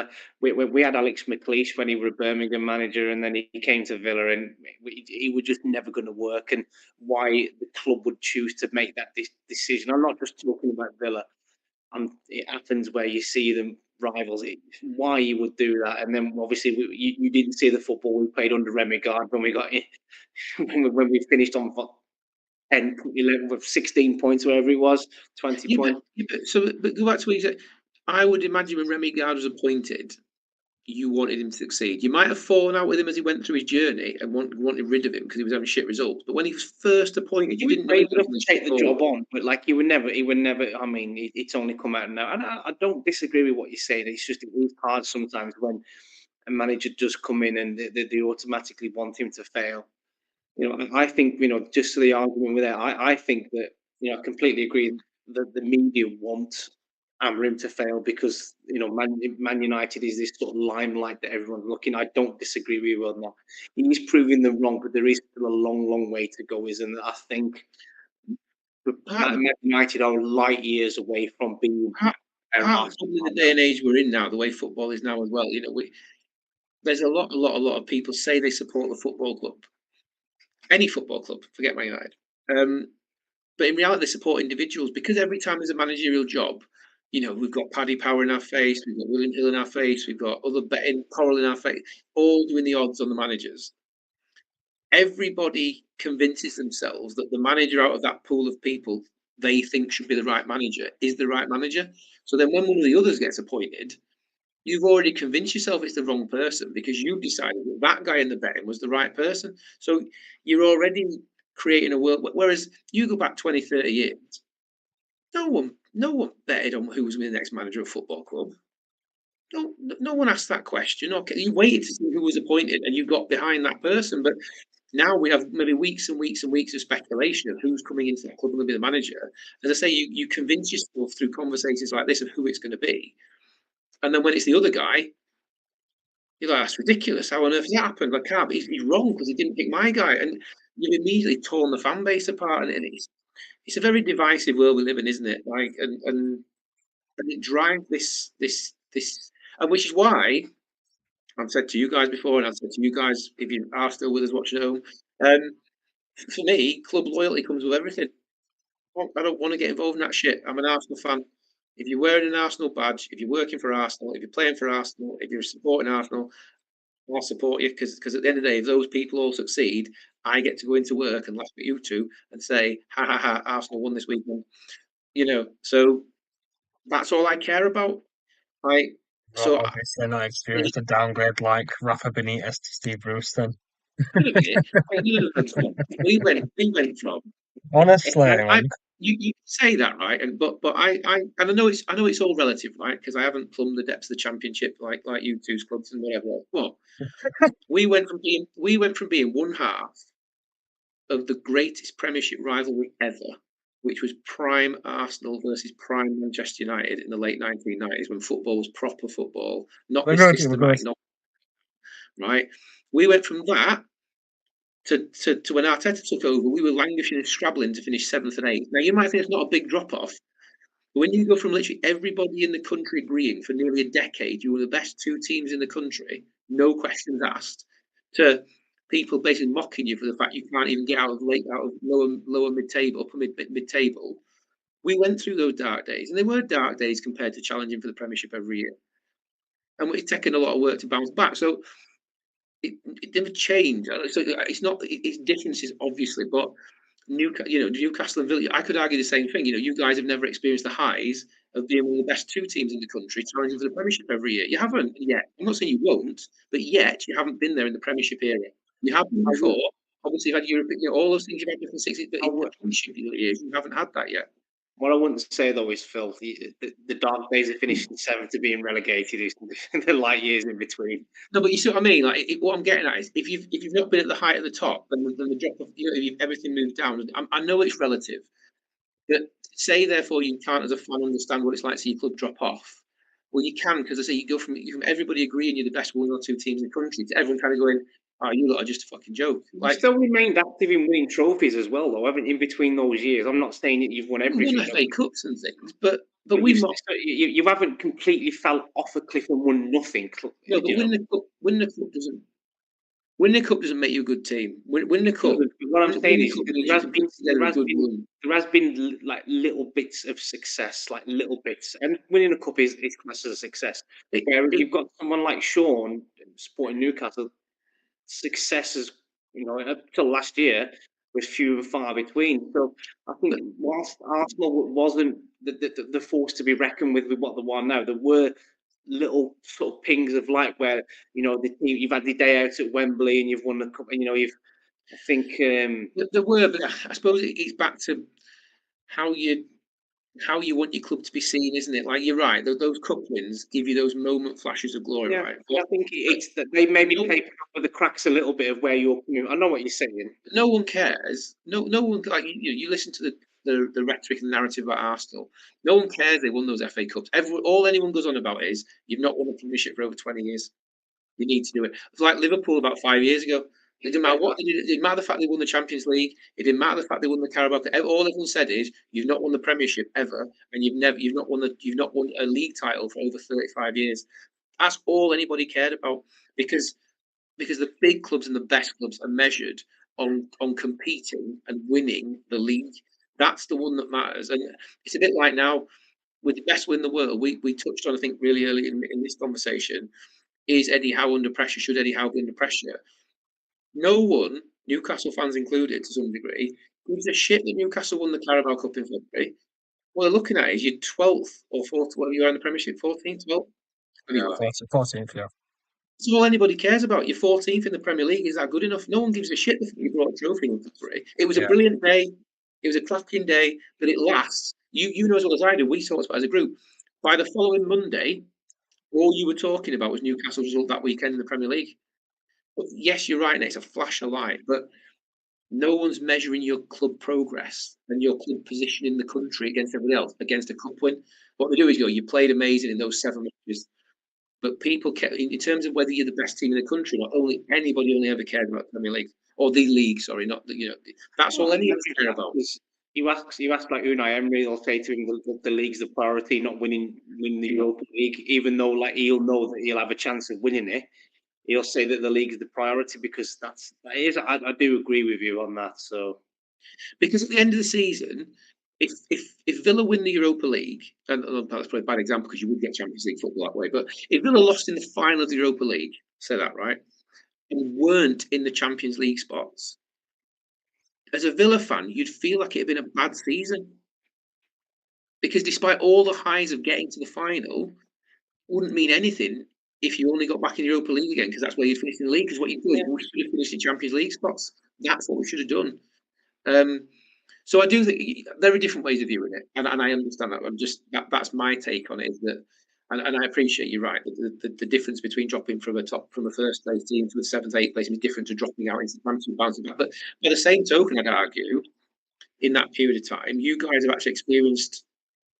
We had Alex McLeish when he was a Birmingham manager, and then he came to Villa, and he was just never going to work. And why the club would choose to make that decision? I'm not just talking about Villa. It happens where you see them rivals. Why you would do that? And then obviously you didn't see the football we played under Remy Gard when we got when we finished on 10, 11, 16 points, wherever it was, 20 points. But go back to what you said. I would imagine when Remy Gard was appointed, you wanted him to succeed. You might have fallen out with him as he went through his journey and wanted rid of him because he was having shit results. But when he was first appointed, you didn't know he was able to take the job on. But like he would never. I mean, it's only come out now, and I don't disagree with what you're saying. It's just it is hard sometimes when a manager does come in and they automatically want him to fail. I think just to the argument with that, I think that I completely agree that the media want Amorim to fail because Man United is this sort of limelight that everyone's looking. I don't disagree with you on that. He's proving them wrong, but there is still a long, long way to go, isn't there? I think Man United are light years away from being. In the day and age we're in now, the way football is now as well, there's a lot of people say they support the football club, any football club, forget Man United. But in reality, they support individuals because every time there's a managerial job, we've got Paddy Power in our face, we've got William Hill in our face, we've got other betting Coral in our face, all doing the odds on the managers. Everybody convinces themselves that the manager out of that pool of people they think should be the right manager is the right manager. So then when one of the others gets appointed, you've already convinced yourself it's the wrong person because you've decided that guy in the betting was the right person. So you're already creating a world. Whereas you go back 20, 30 years, no one betted on who was going to be the next manager of a football club. No one asked that question. Okay, you waited to see who was appointed and you got behind that person. But now we have maybe weeks and weeks and weeks of speculation of who's coming into that club and going to be the manager. As I say, you convince yourself through conversations like this of who it's going to be. And then when it's the other guy, you're like, that's ridiculous. How on earth has that happened? I can't. He's wrong because he didn't pick my guy. And you've immediately torn the fan base apart. And it's a very divisive world we live in, isn't it? Like, and it drives this, and which is why I've said to you guys before, and I've said to you guys, if you are still with us watching at home, for me, club loyalty comes with everything. I don't want to get involved in that shit. I'm an Arsenal fan. If you're wearing an Arsenal badge, if you're working for Arsenal, if you're playing for Arsenal, if you're supporting Arsenal, I'll support you because at the end of the day, if those people all succeed, I get to go into work and laugh at you two and say, ha ha ha, Arsenal won this weekend. So that's all I care about. So obviously not experienced a downgrade like Rafa Benitez to Steve Bruce then. We went from Honestly, I you say that, right? And but and I know it's all relative, right? Because I haven't plumbed the depths of the championship like you two's clubs and whatever. But we went from being one half of the greatest Premiership rivalry ever, which was prime Arsenal versus prime Manchester United in the late 1990s, when football was proper football, not this systematic, not right. We went from that to when Arteta took over, we were languishing and scrabbling to finish 7th and 8th. Now, you might think it's not a big drop off, but when you go from literally everybody in the country agreeing for nearly a decade you were the best two teams in the country, no questions asked, to people basically mocking you for the fact you can't even get out of lower mid table, upper mid table. We went through those dark days, and they were dark days compared to challenging for the Premiership every year. And it's taken a lot of work to bounce back. So it never changed. So it's not it's differences obviously, but Newcastle and Villa. I could argue the same thing. You guys have never experienced the highs of being one of the best two teams in the country, challenging for the Premiership every year. You haven't yet. I'm not saying you won't, but yet you haven't been there in the Premiership era. You have been before. Obviously, you've had European, all those things you've had different 60s, but in the Premiership years, you haven't had that yet. What I wouldn't say though is, Phil, the dark days of finishing 7th to being relegated is the light years in between. No, but you see what I mean. Like what I'm getting at is, if you've not been at the height at the top, then the drop off, if everything moved down. I know it's relative, but say therefore you can't, as a fan, understand what it's like to see your club drop off. Well, you can, because I say you go from everybody agreeing you're the best one or two teams in the country to everyone kind of going, "Oh, you lot are just a fucking joke." Like, you still remained active in winning trophies as well, though, haven't you, in between those years? I'm not saying that you've won everything. You've won FA Cups and things, but you haven't completely fell off a cliff and won nothing. No, but winning the cup doesn't. Winning the cup doesn't make you a good team. Winning the cup. What I'm saying is, there has been like little bits of success, like little bits, and winning a cup is classed as a success. Whereas you've got someone like Sean supporting Newcastle, successes, up till last year was few and far between. So I think whilst Arsenal wasn't the force to be reckoned with what they are now, there were little sort of pings of light where the team, you've had the day out at Wembley and you've won the cup, and I think there were, but I suppose it's back to how you want your club to be seen, isn't it? Like, you're right, those cup wins give you those moment flashes of glory, right? But I think it's that they maybe paper over the cracks a little bit of where you're. I know what you're saying. No one cares. No one, like, you listen to the rhetoric and narrative about Arsenal. No one cares they won those FA Cups. All anyone goes on about is you've not won a Premiership for over 20 years. You need to do it. It's like Liverpool about 5 years ago. It didn't matter what they did. It didn't matter the fact they won the Champions League. It didn't matter the fact they won the Carabao Cup. All everyone said is you've not won the Premiership ever, and you've not won a league title for over 35 years. That's all anybody cared about, because the big clubs and the best clubs are measured on competing and winning the league. That's the one that matters. And it's a bit like now with the best win in the world. We touched on, I think, really early in this conversation. Is Eddie Howe under pressure? Should Eddie Howe be under pressure? No one, Newcastle fans included to some degree, gives a shit that Newcastle won the Carabao Cup in February. What they're looking at is your 12th or 4th, whatever you are in the Premiership, 14th, 12th? 14th, yeah. That's all anybody cares about. You're 14th in the Premier League. Is that good enough? No one gives a shit that you brought a trophy in February. It was a brilliant day. It was a cracking day, but it lasts. You know as well as I do, we saw it as a group. By the following Monday, all you were talking about was Newcastle's result that weekend in the Premier League. But yes, you're right, and it's a flash of light, but no one's measuring your club progress and your club position in the country against everybody else, against a cup win. What they do is you played amazing in those 7 matches, but people care, in terms of whether you're the best team in the country. Not anybody only ever cared about the Premier League or the league. Sorry, not that's all anyone cares about. You ask like Unai Emery, they'll say to him the league's the priority, not winning the Europa League, even though like he'll know that he'll have a chance of winning it. He'll say that the league is the priority because that is. I do agree with you on that. So, because at the end of the season, if Villa win the Europa League, and that's probably a bad example because you would get Champions League football that way, but if Villa lost in the final of the Europa League, say that right, and weren't in the Champions League spots, as a Villa fan, you'd feel like it had been a bad season, because despite all the highs of getting to the final, wouldn't mean anything if you only got back in the Europa League again, because that's where you'd finish in the league. Because what you do is we should have finished in Champions League spots. That's what we should have done. So I do think there are different ways of viewing it, and I understand that. I'm just that's my take on it. Is that, and I appreciate you're right. The difference between dropping from a first place team to a seventh, eighth place is different to dropping out into the championship, bouncing back. But by the same token, I'd argue, in that period of time, you guys have actually experienced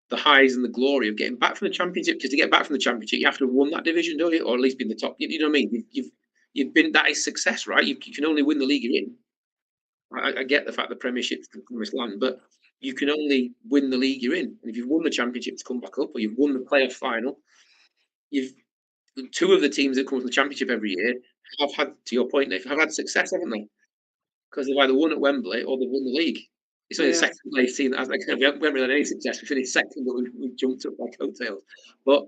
the highs and the glory of getting back from the championship. Because to get back from the championship, you have to have won that division, don't you, or at least be in the top. You know what I mean? You've been, that is success, right? You can only win the league you're in. I get the fact the Premiership's the promised land, but you can only win the league you're in. And if you've won the Championship to come back up, or you've won the playoff final, two of the teams that come from the Championship every year have had, to your point, Nathan, have had success, haven't they? Because they've either won at Wembley or they've won the league. It's only the second place team that has, like, we haven't really had any success. We finished second, but we've jumped up like coattails. But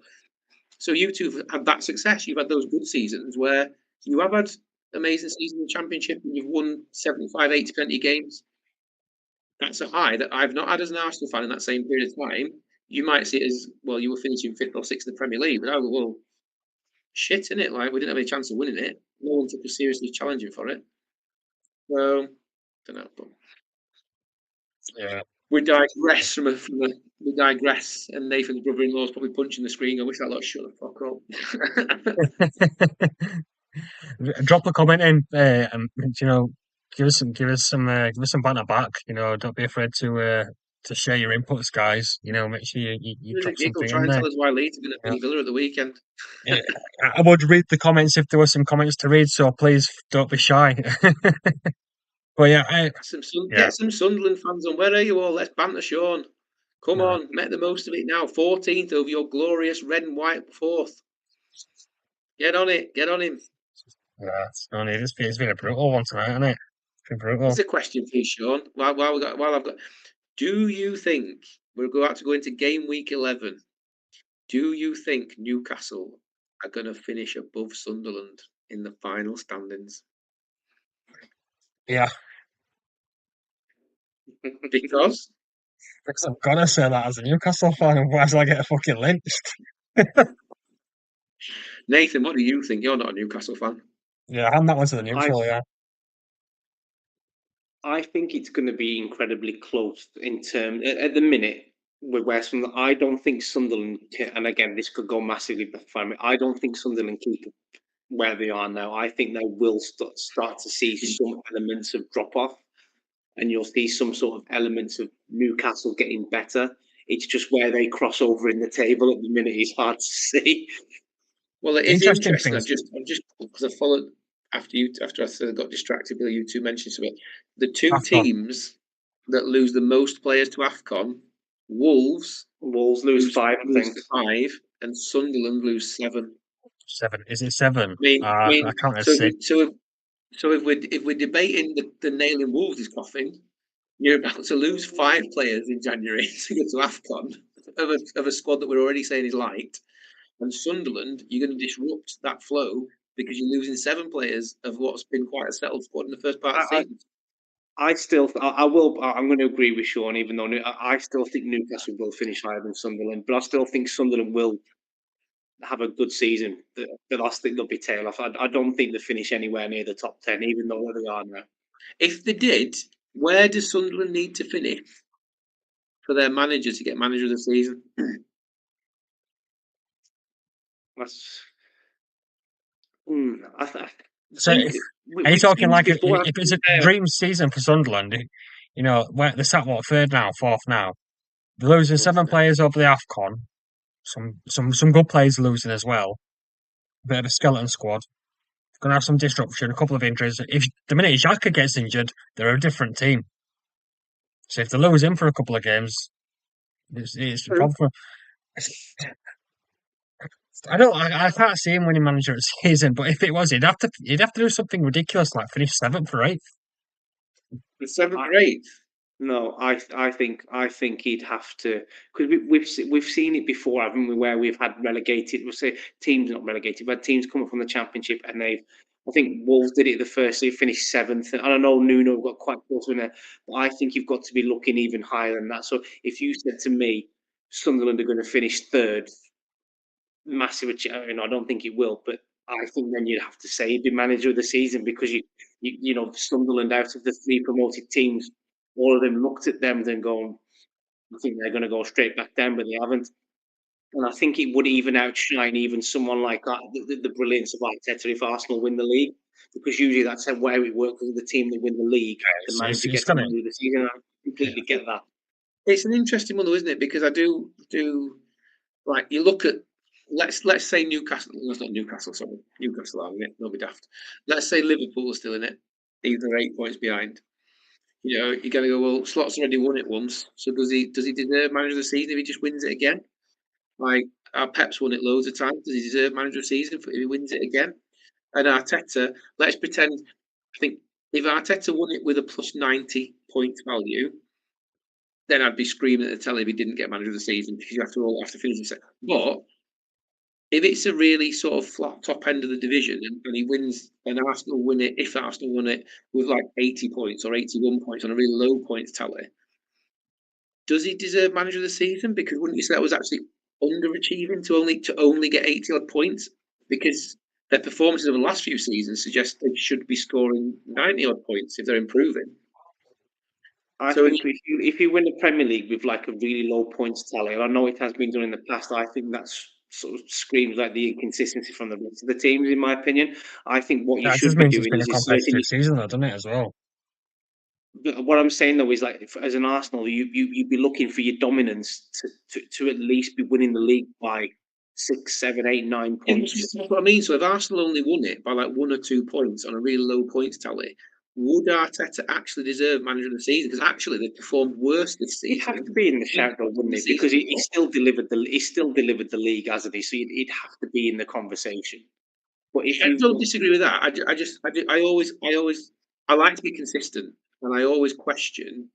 so you two have had that success. You've had those good seasons where you have had amazing season in the Championship and you've won 75, 80% of your games. That's a high that I've not had as an Arsenal fan in that same period of time. You might see it as, well, you were finishing 5th or 6th in the Premier League, but I go, well, shit, innit? Like, we didn't have any chance of winning it. No one took us seriously challenging for it. So, don't know. But Yeah. we digress we digress, and Nathan's brother-in-law is probably punching the screen. I wish that lot shut the fuck up. Drop a comment in, and give us some banter back. Don't be afraid to share your inputs, guys. Make sure you drop something Try in and there. tell us why Leeds are going to beat Villa at the weekend. I would read the comments if there were some comments to read, so please don't be shy. But yeah, Get some Sunderland fans on. Where are you all? Let's banter Sean. Come on, make the most of it now. 14th over your glorious red and white 4th. Get on it. Get on him. Yeah, it's been a brutal one tonight, hasn't it? It's been brutal. Here's a question for you, Sean. While I've got, do you think we're going to go into game week 11? Do you think Newcastle are going to finish above Sunderland in the final standings? Yeah. Because I'm gonna say that as a Newcastle fan, otherwise I get fucking lynched. Nathan, what do you think? You're not a Newcastle fan. Yeah, hand that one to the neutral. I think it's going to be incredibly close in terms at the minute with West Ham. I don't think Sunderland, and again, this could go massively for me. I don't think Sunderland keep where they are now. I think they will start to see some elements of drop off, and you'll see some sort of elements of Newcastle getting better. It's just where they cross over in the table at the minute is hard to see. Well, it is interesting. I've just because I followed after I got distracted by you two mentioning something. The two teams that lose the most players to AFCON, Wolves lose 5, I think. 5, and Sunderland lose 7. 7? Is it 7? I counted 6. So if we're debating the nail in Wolves' coffin, you're about to lose 5 players in January to go to AFCON of a squad that we're already saying is light. And Sunderland, you're going to disrupt that flow because you're losing 7 players of what's been quite a settled squad in the first part of the season. I'm going to agree with Sean, even though I still think Newcastle will finish higher than Sunderland, but I still think Sunderland will have a good season. The last thing they'll be tail off. I don't think they'll finish anywhere near the top 10, even though they are now. If they did, where does Sunderland need to finish for their manager to get manager of the season? So, are you talking like if it's a dream season for Sunderland? Where they're sat 3rd now, 4th now. They're losing 7 players over the AFCON. Some good players losing as well. A bit of a skeleton squad. Going to have some disruption, a couple of injuries. If the minute Xhaka gets injured, they're a different team. So if they lose him for a couple of games, it's a problem. I can't see him winning manager of the season, but if it was, he'd have to do something ridiculous like finish 7th or 8th. 7th or 8th? No, I think he'd have to, because we've seen it before, haven't we? Where we've had relegated, we'll say teams not relegated, but teams come up from the Championship, and I think Wolves did it the first year, finished 7th, and I know Nuno got quite close in there, but I think you've got to be looking even higher than that. So if you said to me, Sunderland are going to finish 3rd, massive, I don't think it will, but I think then you'd have to say he'd be manager of the season because you Sunderland out of the 3 promoted teams all of them looked at them and going, I think they're going to go straight back down, but they haven't. And I think it would even outshine even someone like that, the brilliance of Arteta if Arsenal win the league, because usually that's how it works with the team that win the league. The manager gets to do the season. I completely get that. It's an interesting one, though, isn't it? Because I do like you look at let's say Newcastle. No, it's not Newcastle. Sorry, Newcastle are in it. Don't be daft. Let's say Liverpool are still in it, even 8 points behind. You know, you got to go. Well, Slot's already won it once, so does he deserve manager of the season if he just wins it again? Like Pep's won it loads of times. Does he deserve manager of the season if he wins it again? And Arteta, let's pretend. I think if Arteta won it with a plus 90 point value, then I'd be screaming at the telly if he didn't get manager of the season because you have to finish the set. But if it's a really sort of flat top end of the division and he wins, and Arsenal win it, if Arsenal won it with like 80 points or 81 points on a really low points tally, does he deserve manager of the season? Because wouldn't you say that was actually underachieving to only get 80 odd points? Because their performances over the last few seasons suggest they should be scoring 90 odd points if they're improving. I think if you win the Premier League with like a really low points tally, and I know it has been done in the past, I think that's sort of screams like the inconsistency from the rest of the teams, in my opinion. I think what you should be doing is a competitive season, though, doesn't it, as well? But what I'm saying though is like, as an Arsenal, you'd be looking for your dominance to at least be winning the league by 6, 7, 8, 9 points. That's what I mean. So if Arsenal only won it by like 1 or 2 points on a really low points tally, would Arteta actually deserve manager of the season? Because actually they performed worse this season. He'd have to be in the shout, though, wouldn't he? Because he still delivered the league, hasn't he? So he'd have to be in the conversation. But if I don't disagree with that. I like to be consistent, and I always question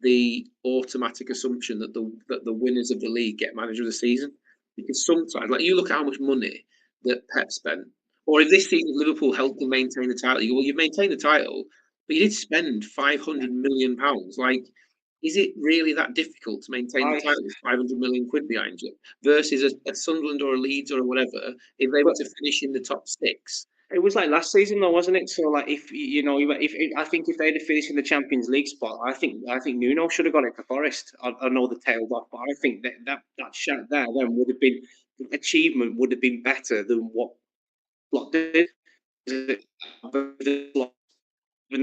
the automatic assumption that the winners of the league get manager of the season. Because sometimes, like you look at how much money that Pep spent, or if this season Liverpool helped them maintain the title, you go, well, you've maintained the title, but you did spend £500 million. Like, is it really that difficult to maintain the title with 500 million quid behind you versus a Sunderland or a Leeds or whatever if they were to finish in the top 6? It was like last season, though, wasn't it? So, like, if I think if they'd have finished in the Champions League spot, I think Nuno should have got it for Forest. I know the tailed off, but I think that shot there then would have been achievement would have been better than what Slot did. Even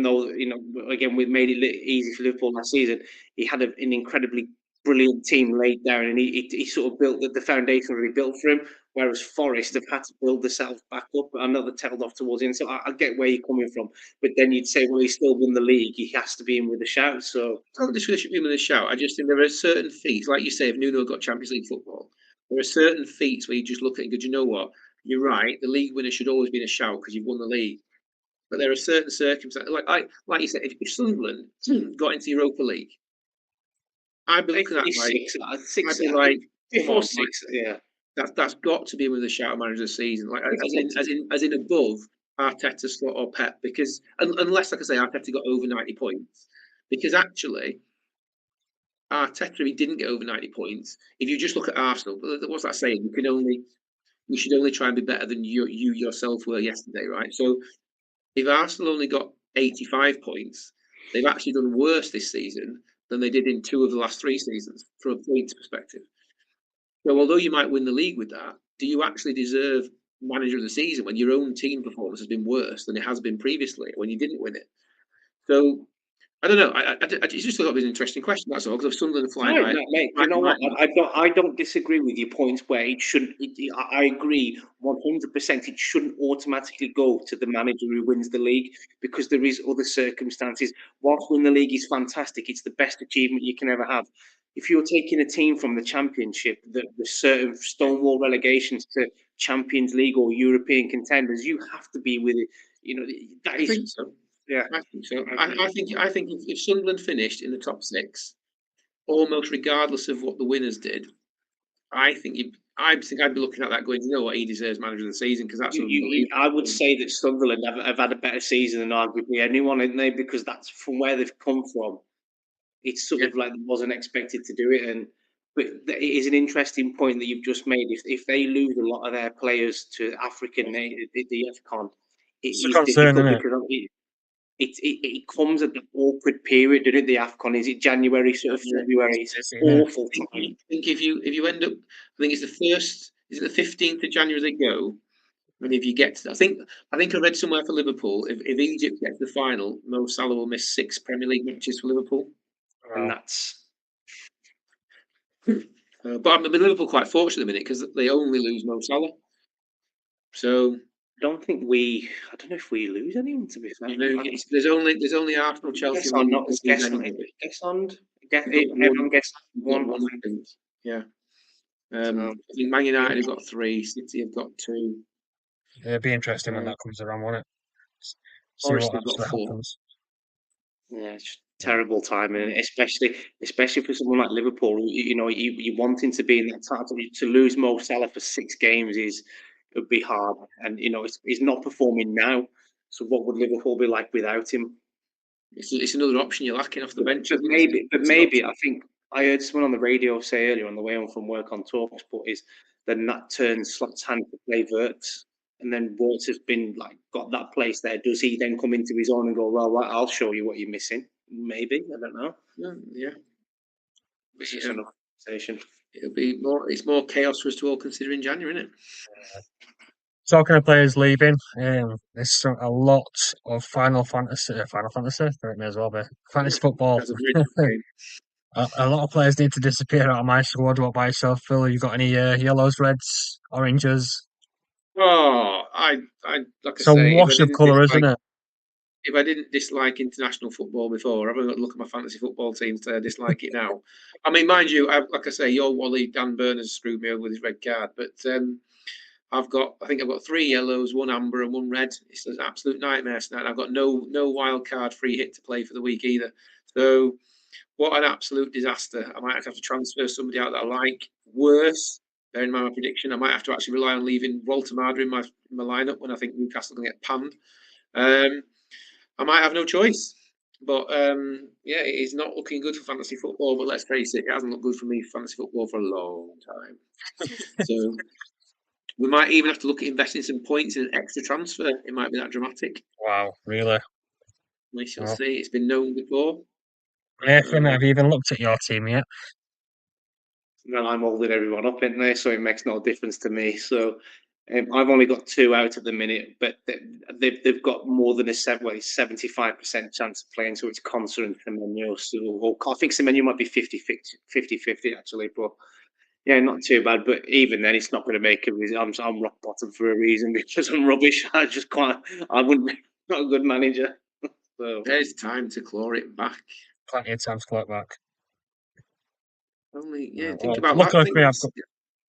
though again we made it easy for Liverpool last season, he had an incredibly brilliant team laid down, and he sort of built the foundation really built for him. Whereas Forest have had to build themselves back up. I know they tailed off towards the end, so I get where you're coming from. But then you'd say, well, he still won the league. He has to be in with a shout. So I don't disagree with with a shout. I just think there are certain feats, like you say, if Nuno got Champions League football, there are certain feats where you just look at it and go, do you know what? You're right. The league winner should always be in a shout because you've won the league. But there are certain circumstances, like you said, if Sunderland got into Europa League, I'd be looking at like 6, yeah. That's got to be with a shout of manager of the season, like as in above Arteta, Slot, or Pep, because unless, like I say, Arteta got over 90 points, because actually Arteta, if he didn't get over 90 points, if you just look at Arsenal, what's that saying? You should only try and be better than you yourself were yesterday, right? So if Arsenal only got 85 points, they've actually done worse this season than they did in 2 of the last 3 seasons from a points perspective. So although you might win the league with that, do you actually deserve manager of the season when your own team performance has been worse than it has been previously when you didn't win it? So I don't know. I just thought it was an interesting question. That's all. Because of Sunderland flying high. Mate, you know what? I don't disagree with your points where it shouldn't. I agree 100%. It shouldn't automatically go to the manager who wins the league because there is other circumstances. Whilst winning the league is fantastic, it's the best achievement you can ever have. If you're taking a team from the Championship, the certain stonewall relegations to Champions League or European contenders, you have to be with it. I think so. Yeah, I think so. I think if Sunderland finished in the top 6, almost regardless of what the winners did, I think I'd be looking at that going, you know what, he deserves manager of the season because that's. I would say that Sunderland have had a better season than arguably anyone, haven't they? Because that's from where they've come from. It's sort of like they wasn't expected to do it, but it is an interesting point that you've just made. If they lose a lot of their players to African, the AFCON, it's a concern, isn't it? it comes at the awkward period, doesn't it? The AFCON, is it January, sort of February? It's awful time. I think if you end up, I think it's the first. Is it the 15th of January they go? And if you get to, I think I read somewhere for Liverpool, if Egypt gets to the final, Mo Salah will miss 6 Premier League matches for Liverpool. And that's. But I'm Liverpool quite fortunate at the minute because they only lose Mo Salah. So I don't know if we lose anyone, to be fair. There's only Arsenal, Chelsea. Everyone gets one. Yeah. I think Man United have got 3, City have got 2. It'll be interesting when that comes around, won't it? See Forest what have got 4. happens. Yeah, it's terrible timing, especially for someone like Liverpool. You wanting to be in that title, to lose Mo Salah for 6 games would be hard, and he's not performing now. So what would Liverpool be like without him? It's another option you're lacking off the bench. But maybe I think I heard someone on the radio say earlier on the way home from work on TalkSport is then that turns Slot's hand to play Wirtz. And then Wirtz has been got that place there. Does he then come into his own and go, well, I'll show you what you're missing? Maybe, I don't know. Yeah. It's just another conversation. It'll be more. It's more chaos for us to all consider in January, isn't it? Talking of players leaving, there's a lot of Final Fantasy, it may as well be fantasy football. A lot of players need to disappear out of my squad. What about yourself, Phil? Have you got any yellows, reds, oranges? Oh, I like it's a wash of colour, isn't it? If I didn't dislike international football before, I've got to look at my fantasy football teams to dislike it now. I mean, mind you, like I say, your Wally Dan Burners screwed me over with his red card, but I think I've got 3 yellows, 1 amber, and 1 red. It's an absolute nightmare tonight. I've got no wild card free hit to play for the week either. So, what an absolute disaster! I might have to transfer somebody out that I like. Worse, bearing in mind my prediction, I might have to actually rely on leaving Walter Marder in my lineup when I think Newcastle can get panned. I might have no choice. But yeah, it is not looking good for fantasy football. But let's face it hasn't looked good for me for fantasy football for a long time. So we might even have to look at investing some points in an extra transfer. It might be that dramatic. Wow, really? We shall see. It's been known before. Nathan, have you even looked at your team yet? Well, I'm holding everyone up, isn't they? So it makes no difference to me. So I've only got 2 out at the minute, but they've got more than a 75% chance of playing. So it's Konsa and Semenyo. So I think Semenyo might be 50-50 actually, but yeah, not too bad. But even then, it's not going to make a reason. I'm rock bottom for a reason because I'm rubbish. I wouldn't be not a good manager. So there's time to claw it back. Plenty of time to claw it back. Only think about that.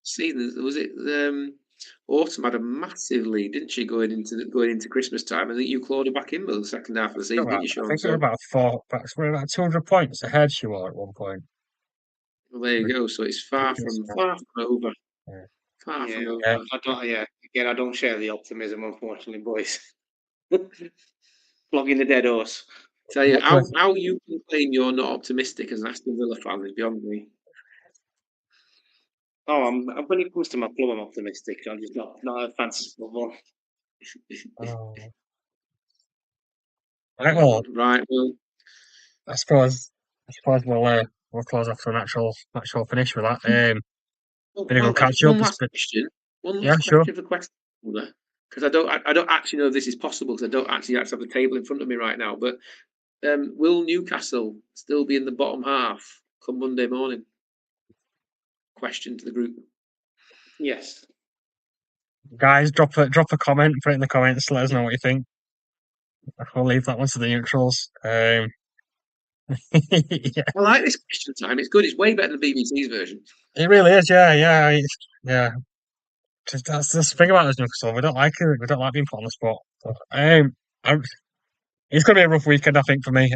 See, was it Autumn had a massive lead, didn't she, going into Christmas time? I think you clawed her back in the second half of the season, didn't you, Sean? I think they were about 200 points ahead she was at one point. Well, there you go. So it's far from over. Yeah. Far from over. I don't share the optimism, unfortunately, boys. Flogging the dead horse. Tell you how you can claim you're not optimistic as an Aston Villa fan is beyond me. Oh, when it comes to my club, I'm optimistic. I'm just not a fancy football. Right, well, I suppose we'll close after a natural finish with that. Bit of a catch up. One last question. Because I don't actually know if this is possible because I don't actually have the table in front of me right now. But will Newcastle still be in the bottom half come Monday morning? Question to the group. Yes. Guys, drop a comment, put it in the comments, let us know what you think. I'll leave that one to the neutrals. Yeah. I like this question time. It's good. It's way better than BBC's version. It really is, yeah. That's the thing about us, Newcastle. We don't like it. We don't like being put on the spot. It's going to be a rough weekend, I think, for me.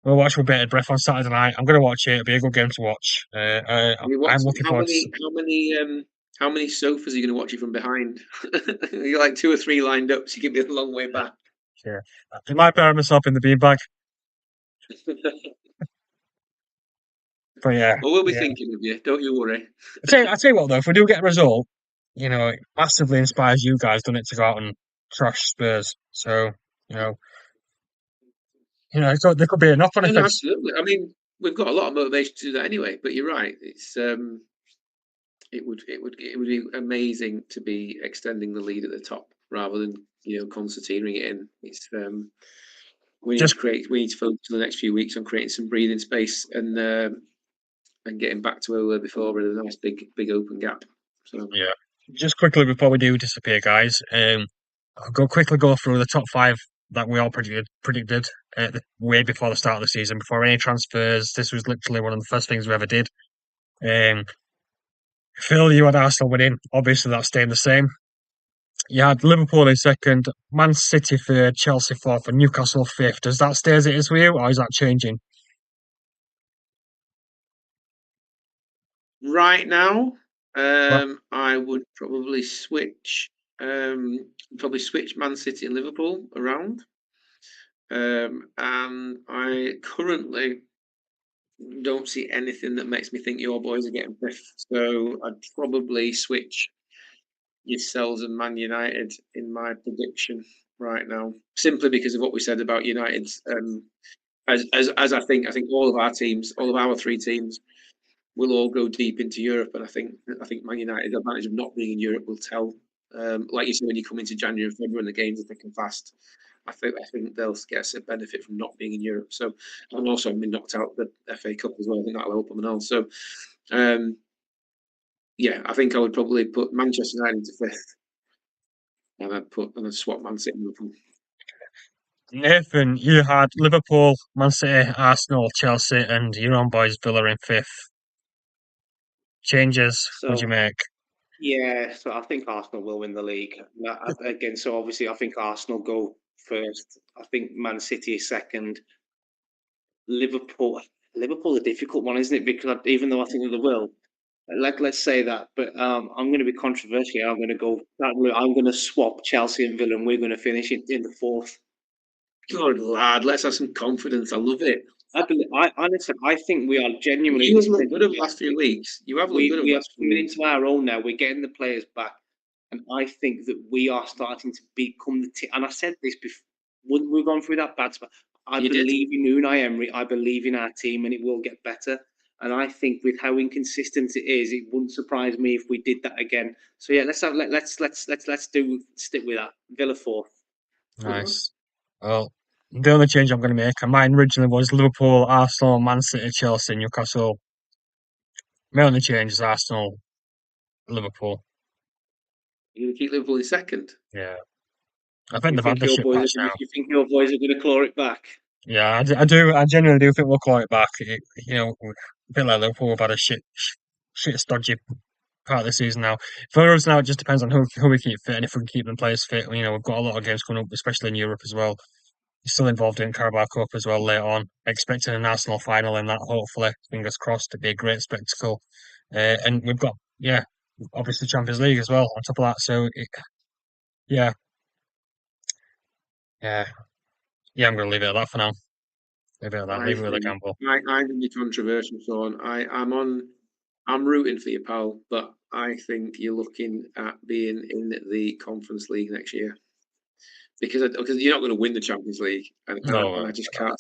We'll watch with bated breath on Saturday night. I'm going to watch it. It'll be a good game to watch. I'm looking forward to. How many sofas are you going to watch it from behind? You're like 2 or 3 lined up, so you can be a long way back. Yeah, I might bury myself in the beanbag. But yeah, well, we'll be thinking of you. Don't you worry. I tell you what, though, if we do get a result, it massively inspires you guys, doesn't it, to go out and trash Spurs. So there could be a knock-on No, effect. absolutely. I mean, we've got a lot of motivation to do that anyway. But you're right. It would be amazing to be extending the lead at the top rather than concertinaing it in. It's we need to focus for the next few weeks on creating some breathing space and getting back to where we were before with a nice big open gap. So yeah, just quickly before we do disappear, guys, I'll quickly go through the top 5 that we all predicted way before the start of the season, before any transfers. This was literally one of the first things we ever did. Phil, you had Arsenal winning. Obviously, that's staying the same. You had Liverpool in second, Man City third, Chelsea fourth, and Newcastle fifth. Does that stay as it is for you, or is that changing? right now, I would probably switch Man City and Liverpool around. And I currently don't see anything that makes me think your boys are getting fifth. So I'd probably switch yourselves and Man United in my prediction right now, simply because of what we said about United. As I think all of our teams, all of our 3 teams, will all go deep into Europe, and I think Man United's advantage of not being in Europe will tell. Like you said, when you come into January and February and the games are thick and fast, I think they'll get a benefit from not being in Europe. So, and also been knocked out the FA Cup as well. I think that'll help them and all. So, yeah, I think I would probably put Manchester United into fifth, and I'd swap Man City and Liverpool. Nathan, you had Liverpool, Man City, Arsenal, Chelsea, and your own boys Villa in fifth. Changes, what'd you make? Yeah, so I think Arsenal will win the league. Again, so obviously I think Arsenal go first. I think Man City is second. Liverpool a difficult one, isn't it? Because even though I think they will, let's say that, but I'm going to be controversial. I'm going to go that route. I'm going to swap Chelsea and Villa, and we're going to finish in the fourth. Good lad, let's have some confidence. I love it. I honestly, I think we are genuinely. You have looked good over the last few weeks. You have looked good over the last few weeks. Coming into our own now. We're getting the players back, and I think that we are starting to become the team. And I said this before when we've gone through that bad spot. I believe in Unai Emery. I believe in our team, and it will get better. And I think with how inconsistent it is, it wouldn't surprise me if we did that again. So yeah, let's stick with that. Villa fourth. Nice. Well, the only change I'm going to make, and mine originally was Liverpool, Arsenal, Man City, Chelsea, Newcastle. My only change is Arsenal, Liverpool. You're going to keep Liverpool in second? Yeah. I think they've had the shit patch now. You think your boys are going to claw it back? Yeah, I do. I genuinely do think we'll claw it back. A bit like Liverpool, we've had a shit stodgy part of the season now. For us now, it just depends on who we keep fit and if we can keep them players fit. We've got a lot of games coming up, especially in Europe as well. Still involved in Carabao Cup as well later on. Expecting an Arsenal final in that, hopefully. Fingers crossed, it'd be a great spectacle. And we've got, obviously Champions League as well on top of that. So, yeah. I'm going to leave it at that for now. Leave it at that. Leave it with a gamble. I'm going to be controversial, Sean. I'm rooting for you, pal, but I think you're looking at being in the Conference League next year because you're not going to win the Champions League, and I just can't.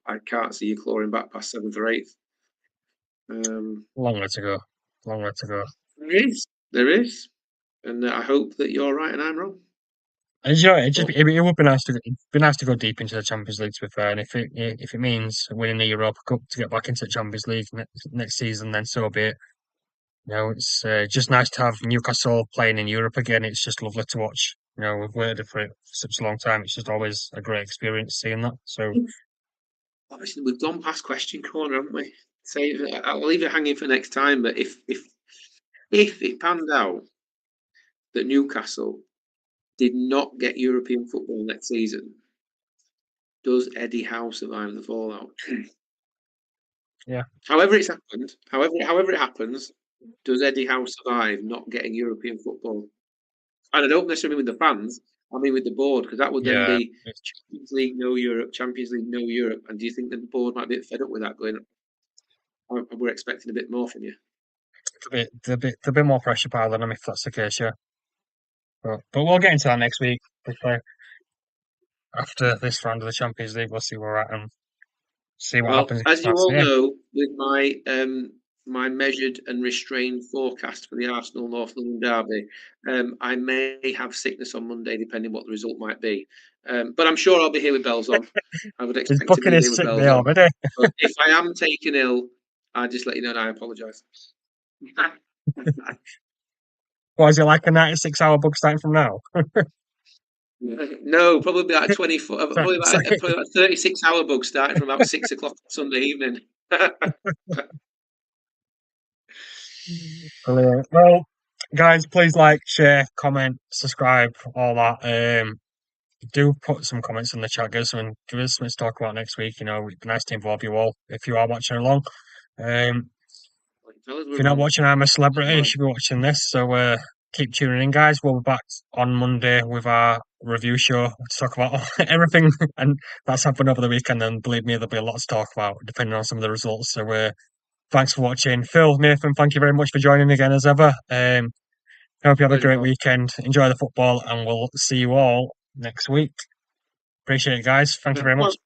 I can't see you clawing back past 7th or 8th. Long way to go. There is, and I hope that you're right and I'm wrong. And it would be nice to go deep into the Champions League, to be fair. And if it means winning the Europa Cup to get back into the Champions League next season, then so be it. It's just nice to have Newcastle playing in Europe again. It's just lovely to watch. We've waited for it for such a long time. It's just always a great experience seeing that. So obviously we've gone past question corner, haven't we? I'll leave it hanging for next time. But if it panned out that Newcastle did not get European football next season, does Eddie Howe survive the fallout? Yeah. However it happens, does Eddie Howe survive not getting European football? And I don't necessarily mean with the fans, I mean with the board, because that would then be Champions League, no Europe, Champions League, no Europe. And do you think the board might be a bit fed up with that going, we're expecting a bit more from you? There'll be a bit more pressure piled on them if that's the case, yeah. But we'll get into that next week. after this round of the Champions League. We'll see where we're at and see what Well, happens. as you all know, with my my measured and restrained forecast for the Arsenal North London derby, I may have sickness on Monday, depending what the result might be. But I'm sure I'll be here with bells on. I would He's expect to be booking here his with sick bells day on. already. But if I am taken ill, I'll just let you know and I apologise. What is it like a 96-hour book starting from now? No, probably like 24, probably Sorry. about 36-hour bug starting from about 6 o'clock Sunday evening. Brilliant. Well, guys, please like, share, comment, subscribe, all that. Do put some comments in the chat, give us something to talk about next week. You know, it'd be nice to involve you all if you are watching along. If you're not watching I'm a Celebrity, you should be watching this. So keep tuning in, guys. We'll be back on Monday with our review show to talk about everything and that's happened over the weekend. And believe me, there'll be a lot to talk about depending on some of the results. So thanks for watching. Phil, Nathan, thank you very much for joining again as ever. Hope you have a great weekend. Enjoy the football, and we'll see you all next week. Appreciate it, guys. Thank you very much.